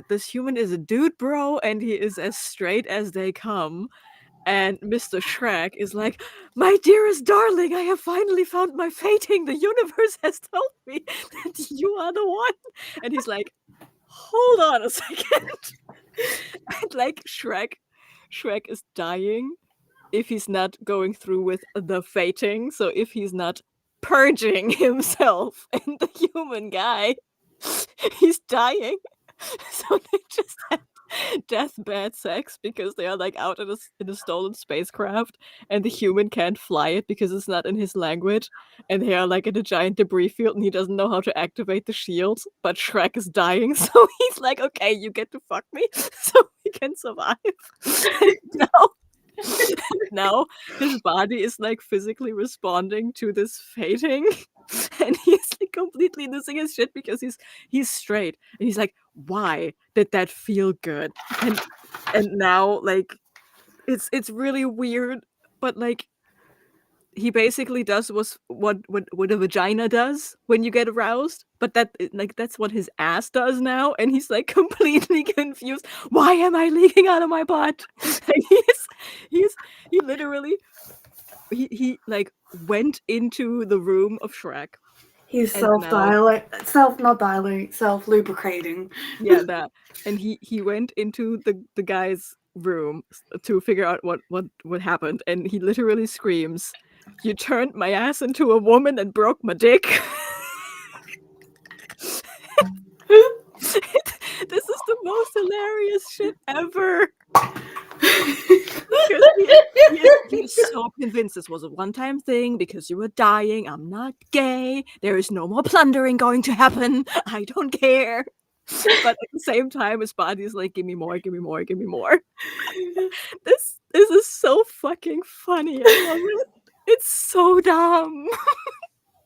this human is a dude, bro, and he is as straight as they come. And Mr. Shrek is like, "My dearest darling, I have finally found my fating. The universe has told me that you are the one." And he's like, "Hold on a second." And like Shrek is dying if he's not going through with the fating. So if he's not purging himself and the human guy, he's dying. So they just have deathbed sex because they are like out in a stolen spacecraft, and the human can't fly it because it's not in his language, and they are like in a giant debris field, and he doesn't know how to activate the shield. But Shrek is dying, so he's like, "Okay, you get to fuck me, so we can survive." And now his body is like physically responding to this fating, and he's like completely losing his shit because he's straight, and he's like, "Why did that feel good?" And now like it's really weird, but like he basically does what a vagina does when you get aroused, but that's what his ass does now, and he's like completely confused. Why am I leaking out of my butt? And he literally he like went into the room of Shrek. He's And now self-lubricating. yeah, that. And he went into the guy's room to figure out what happened, and he literally screams, "You turned my ass into a woman and broke my dick." This is the most hilarious shit ever. Because he's so convinced this was a one-time thing because you were dying. I'm not gay. There is no more plundering going to happen. I don't care. But at the same time, his body is like, "Give me more, give me more, give me more." This is so fucking funny. I love it. It's so dumb.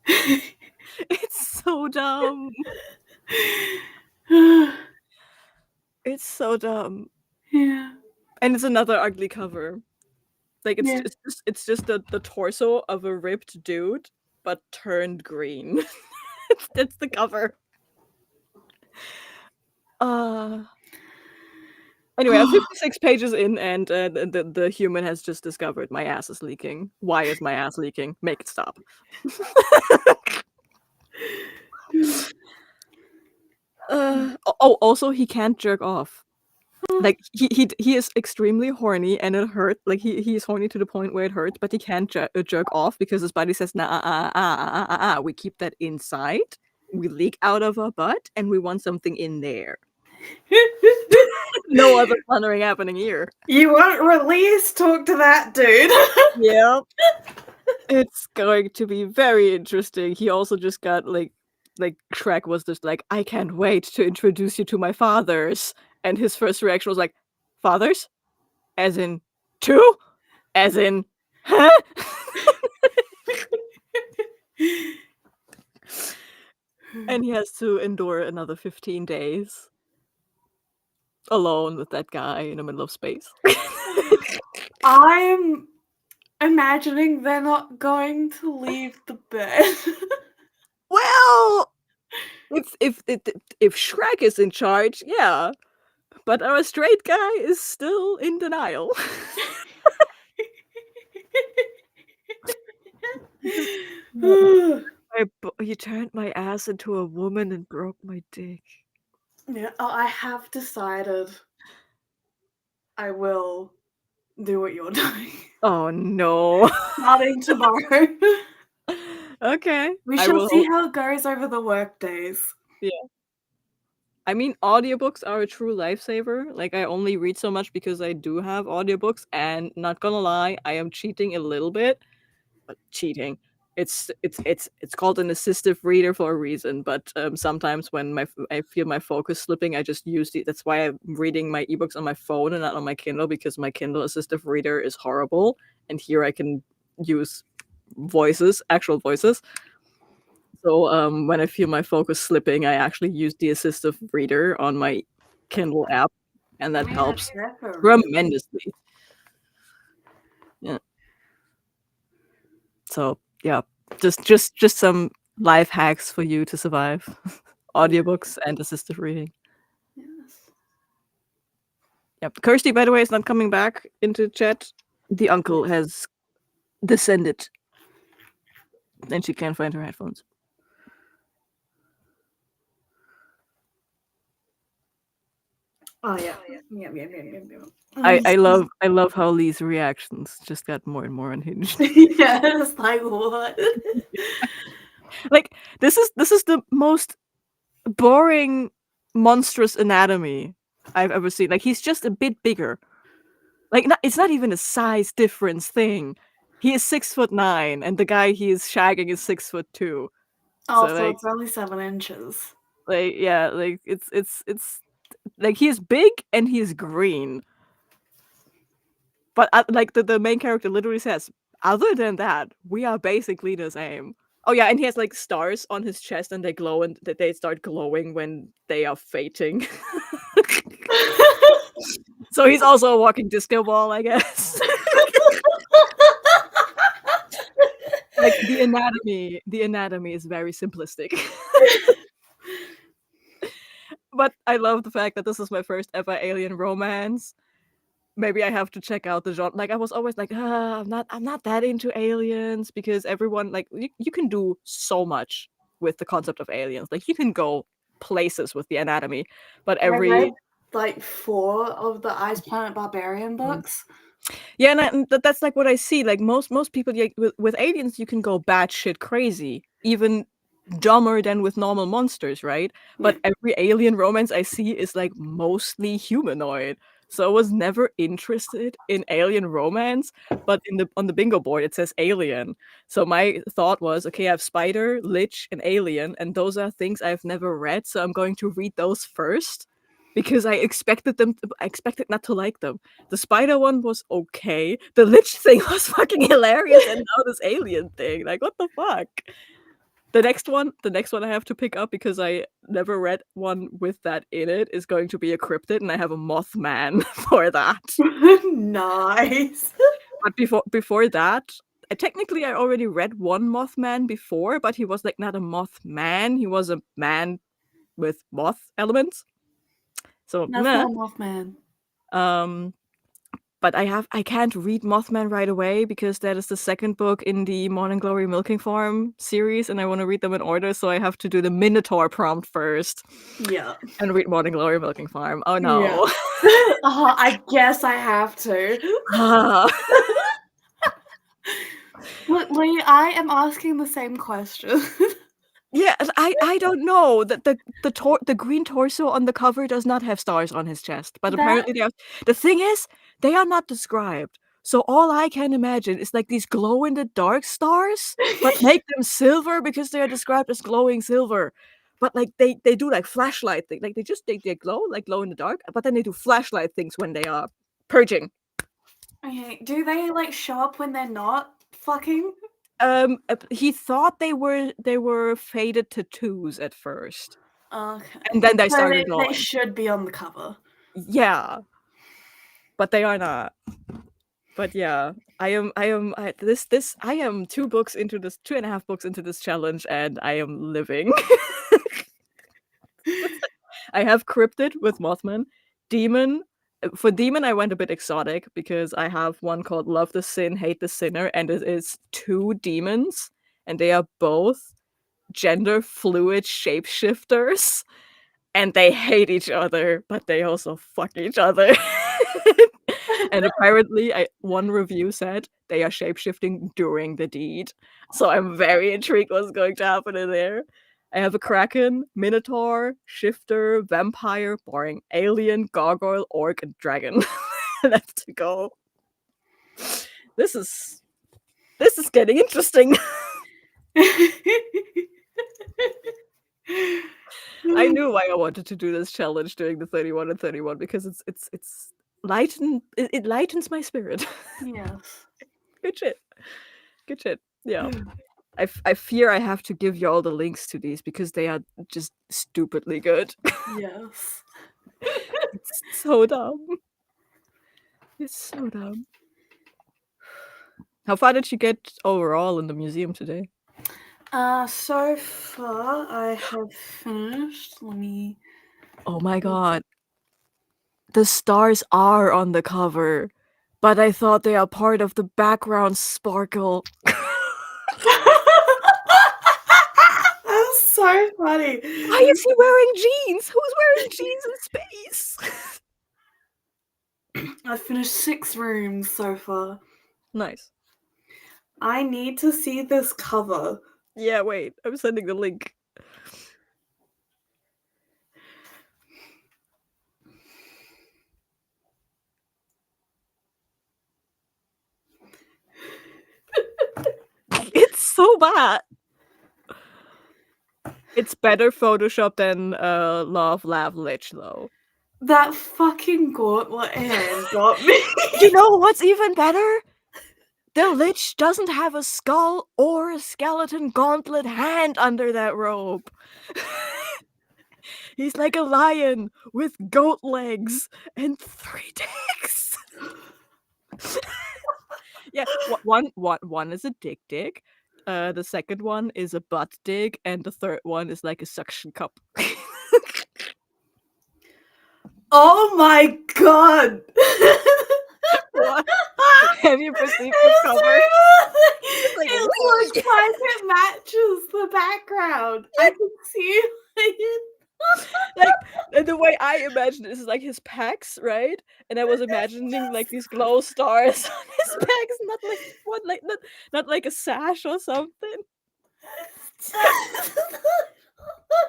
It's so dumb. It's so dumb. Yeah. And it's another ugly cover. Like Yeah. it's just the torso of a ripped dude, but turned green. That's the cover. Anyway, I'm 56 pages in, and the human has just discovered my ass is leaking. Why is my ass leaking? Make it stop. Also he can't jerk off. Like he is extremely horny, and it hurts. Like he's horny to the point where it hurts, but he can't jerk off because his body says, "Nah, we keep that inside. We leak out of our butt, and we want something in there." No other plundering happening here. You want release? Talk to that dude. Yeah, it's going to be very interesting. He also just got like Shrek was just like, "I can't wait to introduce you to my fathers," and his first reaction was like, "Fathers? As in 2? As in, huh?" And he has to endure another 15 days alone with that guy in the middle of space. I'm imagining they're not going to leave the bed. Well, if Shrek is in charge, yeah, but our straight guy is still in denial. He turned my ass into a woman and broke my dick. Yeah. Oh, I have decided I will do what you're doing. Oh no. Starting tomorrow. Okay. We I shall will see how it goes over the work days. Yeah. I mean, audiobooks are a true lifesaver. Like, I only read so much because I do have audiobooks, and not gonna lie, I am cheating a little bit. But cheating. It's called an assistive reader for a reason, but sometimes when I feel my focus slipping, I just use that's why I'm reading my ebooks on my phone and not on my Kindle, because my Kindle assistive reader is horrible, and here I can use voices, actual voices. So when I feel my focus slipping, I actually use the assistive reader on my Kindle app, and that helps tremendously. Yeah. So yeah, just some life hacks for you to survive. Audiobooks and assistive reading. Yes. Yep. Kirsty, by the way, is not coming back into chat. The uncle has descended, and she can't find her headphones. Oh yeah. Yeah. I love how Lee's reactions just got more and more unhinged. Yeah, it's like what? Like this is the most boring, monstrous anatomy I've ever seen. Like, he's just a bit bigger. Like, it's not even a size difference thing. He is 6'9", and the guy he is shagging is 6'2". Oh, So so like, it's only 7 inches. like yeah, like it's like he's big and he's green. But like the main character literally says, other than that, we are basically the same. Oh yeah, and he has like stars on his chest, and they glow, and they start glowing when they are fating. So he's also a walking disco ball, I guess. Like the anatomy is very simplistic. But I love the fact that this is my first ever alien romance. Maybe I have to check out the genre. Like, I was always like, I'm not that into aliens, because everyone, like, you can do so much with the concept of aliens. Like, you can go places with the anatomy, but I read every like 4 of the Ice Planet Barbarian books. Yeah, and that's like what I see. Like most people, like, with aliens, you can go batshit crazy, even dumber than with normal monsters, right? But every alien romance I see is like mostly humanoid. So I was never interested in alien romance, but on the bingo board it says alien. So my thought was, okay, I have spider, lich, and alien, and those are things I've never read, so I'm going to read those first, because I expected not to like them. The spider one was okay. The lich thing was fucking hilarious, and now this alien thing. Like, what the fuck? The next one I have to pick up, because I never read one with that in it, is going to be a cryptid, and I have a Mothman for that. Nice. But before that, technically I already read one Mothman before, but he was like not a Mothman. He was a man with moth elements. So That's not a Mothman. But I can't read Mothman right away, because that is the second book in the Morning Glory Milking Farm series, and I want to read them in order, so I have to do the Minotaur prompt first. Yeah. And read Morning Glory Milking Farm. Oh no. Yeah. I guess I have to. Look, Lee, I am asking the same question. Yeah, I don't know. The green torso on the cover does not have stars on his chest, but apparently they are. The thing is, they are not described. So all I can imagine is like these glow in the dark stars, but make them silver because they are described as glowing silver. But like they do like flashlight thing. Like they glow in the dark, but then they do flashlight things when they are purging. Okay, do they like show up when they're not fucking? He thought they were faded tattoos at first. Okay. And then they started glowing. They should be on the cover. Yeah. But they are not. But yeah, I am 2 books into this, 2.5 books into this challenge, and I am living. I have cryptid with Mothman. Demon. For Demon, I went a bit exotic, because I have one called Love the Sin, Hate the Sinner, and it is 2 demons, and they are both gender fluid shapeshifters. and they hate each other, but they also fuck each other. And apparently, one review said they are shapeshifting during the deed. So I'm very intrigued what's going to happen in there. I have a kraken, minotaur, shifter, vampire, boring, alien, gargoyle, orc, and dragon left to go. This is getting interesting. I knew why I wanted to do this challenge doing the 31 and 31 because it's it lightens my spirit. Yes. Good shit. Good shit. Yeah. I fear I have to give you all the links to these because they are just stupidly good. Yes. It's so dumb. It's so dumb. How far did you get overall in the museum today? So far I have finished. Let me. Oh my god. The stars are on the cover, but I thought they are part of the background sparkle. That's so funny. Why is he wearing jeans? Who's wearing jeans in space? I've finished 6 rooms so far. Nice. I need to see this cover. Yeah, wait. I'm sending the link. It's so bad. It's better Photoshop than Love, Laugh, Lich, though. That fucking gauntlet hand got me. You know what's even better? The Lich doesn't have a skull or a skeleton gauntlet hand under that robe. He's like a lion with goat legs and 3 dicks. Yeah, one is a dick. The second one is a butt dig, and the third one is like a suction cup. Oh my god! What? Have you perceived the cover? It's like, it looks like it matches the background. I can see it. Like the way I imagined it is like his pecs, right? And I was imagining like these glow stars on his pecs, not like what, like not like a sash or something.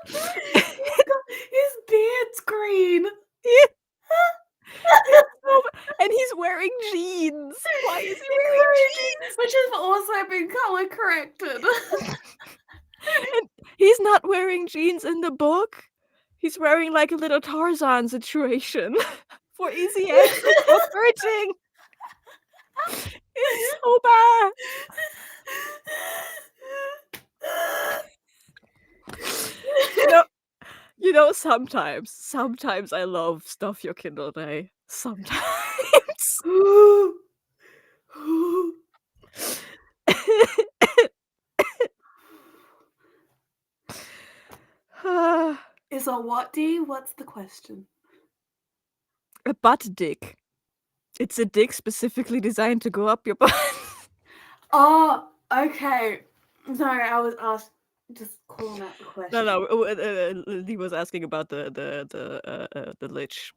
His beard's green. And he's wearing jeans. Why is he wearing jeans? Which has also been color corrected. And he's not wearing jeans in the book. He's wearing like a little Tarzan situation for easy access for searching. It's so bad. You know, sometimes I love Stuff Your Kindle Day. Sometimes. Is a what, D? What's the question? A butt dick. It's a dick specifically designed to go up your butt. Oh, okay. Sorry, I was asked just calling out the question. No. He was asking about the Lich.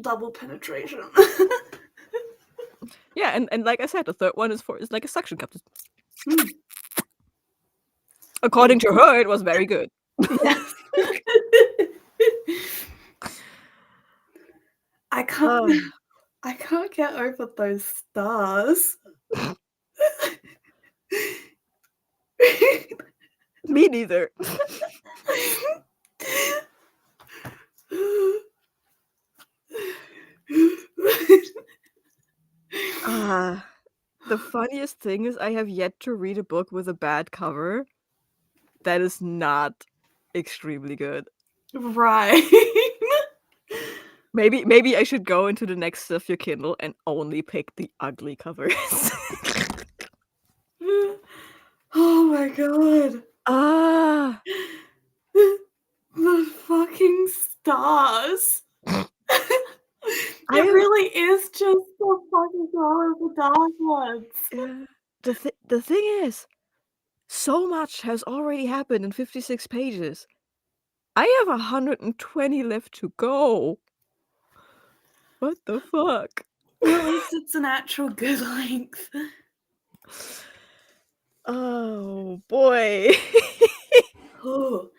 Double penetration. Yeah, and like I said, the third one is like a suction cup. According to her, it was very good. Yes. I can't get over those stars. Me neither. The funniest thing is I have yet to read a book with a bad cover that is not extremely good. Right. Maybe I should go into the next Stuff Your Kindle and only pick the ugly covers. Oh my god. The fucking stars. It really is just the fucking color of the dark ones. The thing is, So much has already happened in 56 pages. I have 120 left to go. What the fuck? Well, at least it's an actual good length. Oh boy. Oh.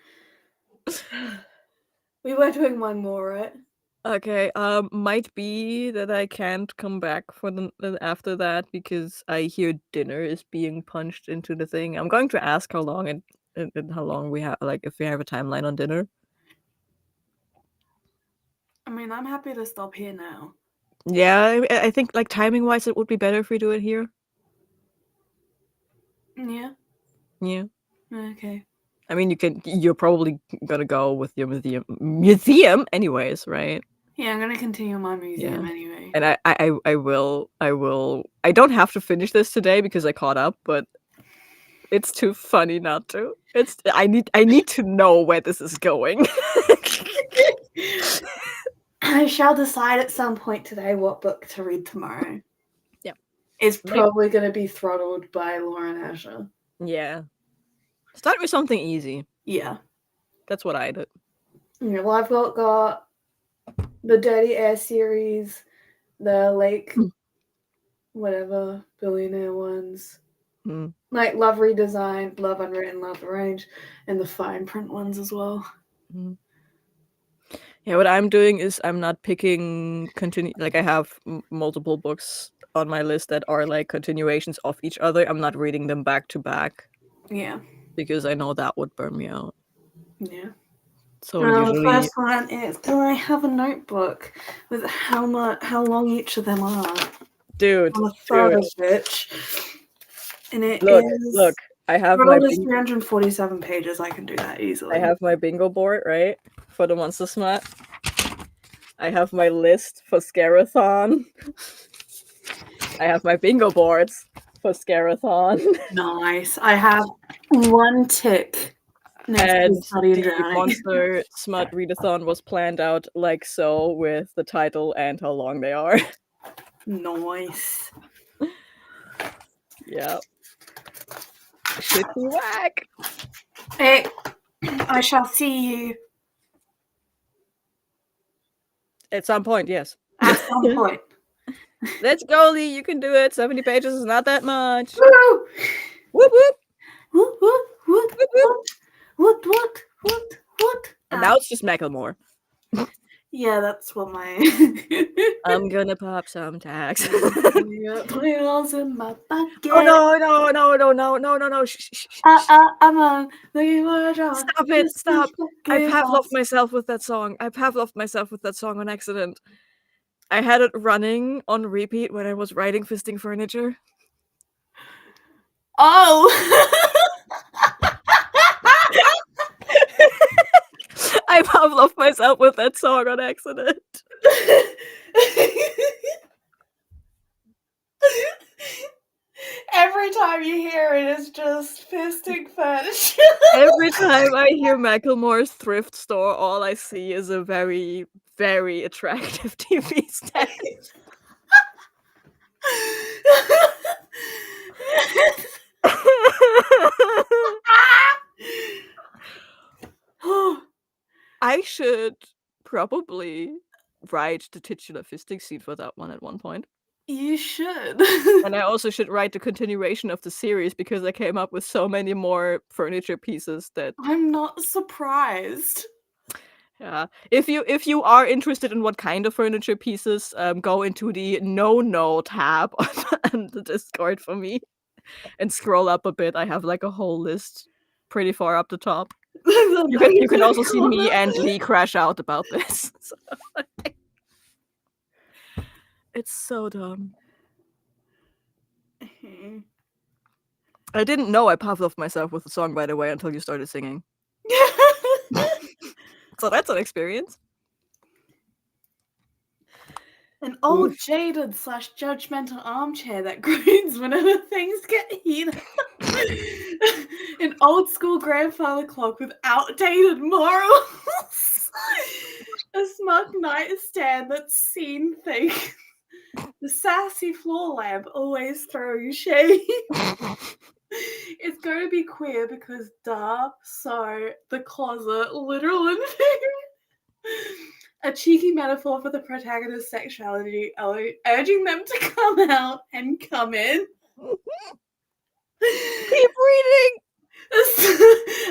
We were doing one more, right? Okay, might be that I can't come back for after that because I hear dinner is being punched into the thing. I'm going to ask how long and how long we have, like, if we have a timeline on dinner. I mean, I'm happy to stop here now. Yeah, I think, like, timing-wise, it would be better if we do it here. Yeah. Yeah. Okay. I mean, you're probably gonna go with your museum anyways, right? Yeah, I'm gonna continue my museum Yeah. anyway. And I will. I don't have to finish this today because I caught up, but it's too funny not to. I need to know where this is going. I shall decide at some point today what book to read tomorrow. Yeah. It's probably going to be Throttled by Lauren Asher. Yeah. Start with something easy. Yeah. That's what I did. Yeah, well, I've got the Dirty Air series, the Lake, whatever, billionaire ones. Like Love Redesigned, Love Unwritten, Love Arranged, and the fine print ones as well. Yeah, what I'm doing is I'm not picking like I have multiple books on my list that are like continuations of each other. I'm not reading them back to back. Yeah. Because I know that would burn me out. Yeah. So usually... The first one is, do I have a notebook with how long each of them are? Dude, on the front of it. And it look, I have my 347 pages. I can do that easily. I have my bingo board, right? For the Monster Smart. I have my list for Scarathon. I have my bingo boards for Scarathon. Nice. I have one tick next and to Study and the Drowning. Monster Smart Readathon was planned out like so, with the title and how long they are. Nice. Yeah. Should be whack. Hey, I shall see you at some point. Yes. At some point. Let's go, Lee. You can do it. 70 pages is not that much. Woo! Whoop whoop. Whoop whoop whoop whoop whoop whoop whoop. And now it's just Macklemore. Yeah, that's what my. I'm gonna pop some tags. $20 in my pocket. Oh no! Shh. I'm on looking for a job. Stop it! Stop! I Pavloved myself with that song. On accident. I had it running on repeat when I was writing Fisting Furniture. Oh! I Pavloved myself with that song on accident. Every time you hear it, it's just Fisting Furniture. Every time I hear Macklemore's thrift store, all I see is a very, very attractive TV stand. I should probably write the titular fisting scene for that one at one point. You should. And I also should write the continuation of the series because I came up with so many more furniture pieces that... I'm not surprised. Yeah. If you are interested in what kind of furniture pieces, go into the no tab on the Discord for me and scroll up a bit. I have like a whole list pretty far up the top. You can also see me and Lee crash out about this. It's so dumb. I didn't know I Pavloved myself with the song, by the way, until you started singing. So that's an experience. An old jaded / judgmental armchair that groans whenever things get heated. An old school grandfather clock with outdated morals. A smug nightstand that's seen things. The sassy floor lamp always throwing shade. It's going to be queer because duh. So the closet, literal and figurative. A cheeky metaphor for the protagonist's sexuality, urging them to come out and come in. Keep reading.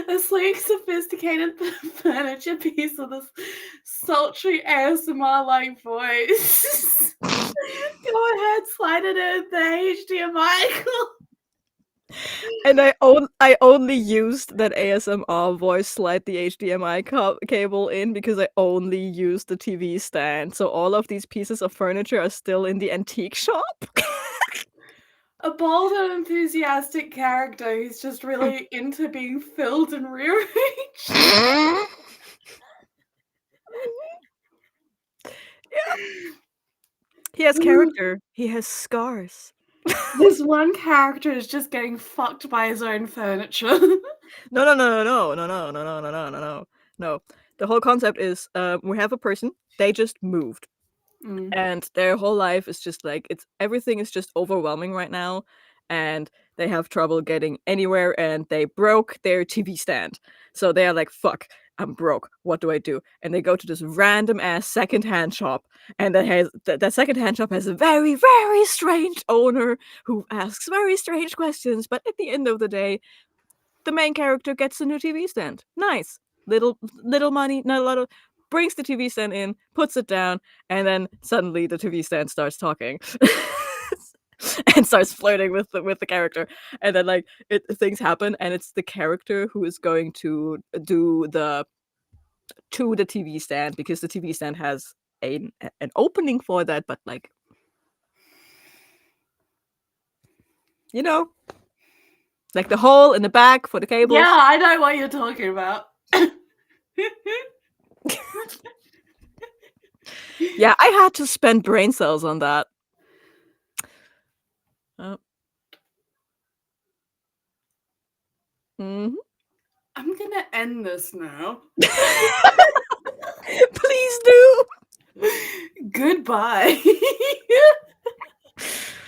A sleek, sophisticated furniture piece with this sultry ASMR-like voice. Go ahead, slide it in the HDMI. And I only used that ASMR voice slide the HDMI cable in because I only used the TV stand. So all of these pieces of furniture are still in the antique shop. A bold and enthusiastic character who's just really into being filled and rearranged. Yeah. He has character. He has scars. This one character is just getting fucked by his own furniture. No. The whole concept is we have a person, they just moved. And their whole life is just like everything is just overwhelming right now, and they have trouble getting anywhere, and they broke their TV stand. So they are like, fuck, I'm broke. What do I do? And they go to this random ass secondhand shop, and that secondhand shop has a very, very strange owner who asks very strange questions. But at the end of the day, the main character gets a new TV stand. Nice. Little money, not a lot of brings the TV stand in, puts it down, and then suddenly the TV stand starts talking. And starts flirting with the character. And then like things happen, and it's the character who is going to do the TV stand, because the TV stand has an opening for that, but like, you know, like the hole in the back for the cables. Yeah, I know what you're talking about. Yeah, I had to spend brain cells on that. I'm gonna end this now. Please do. Goodbye.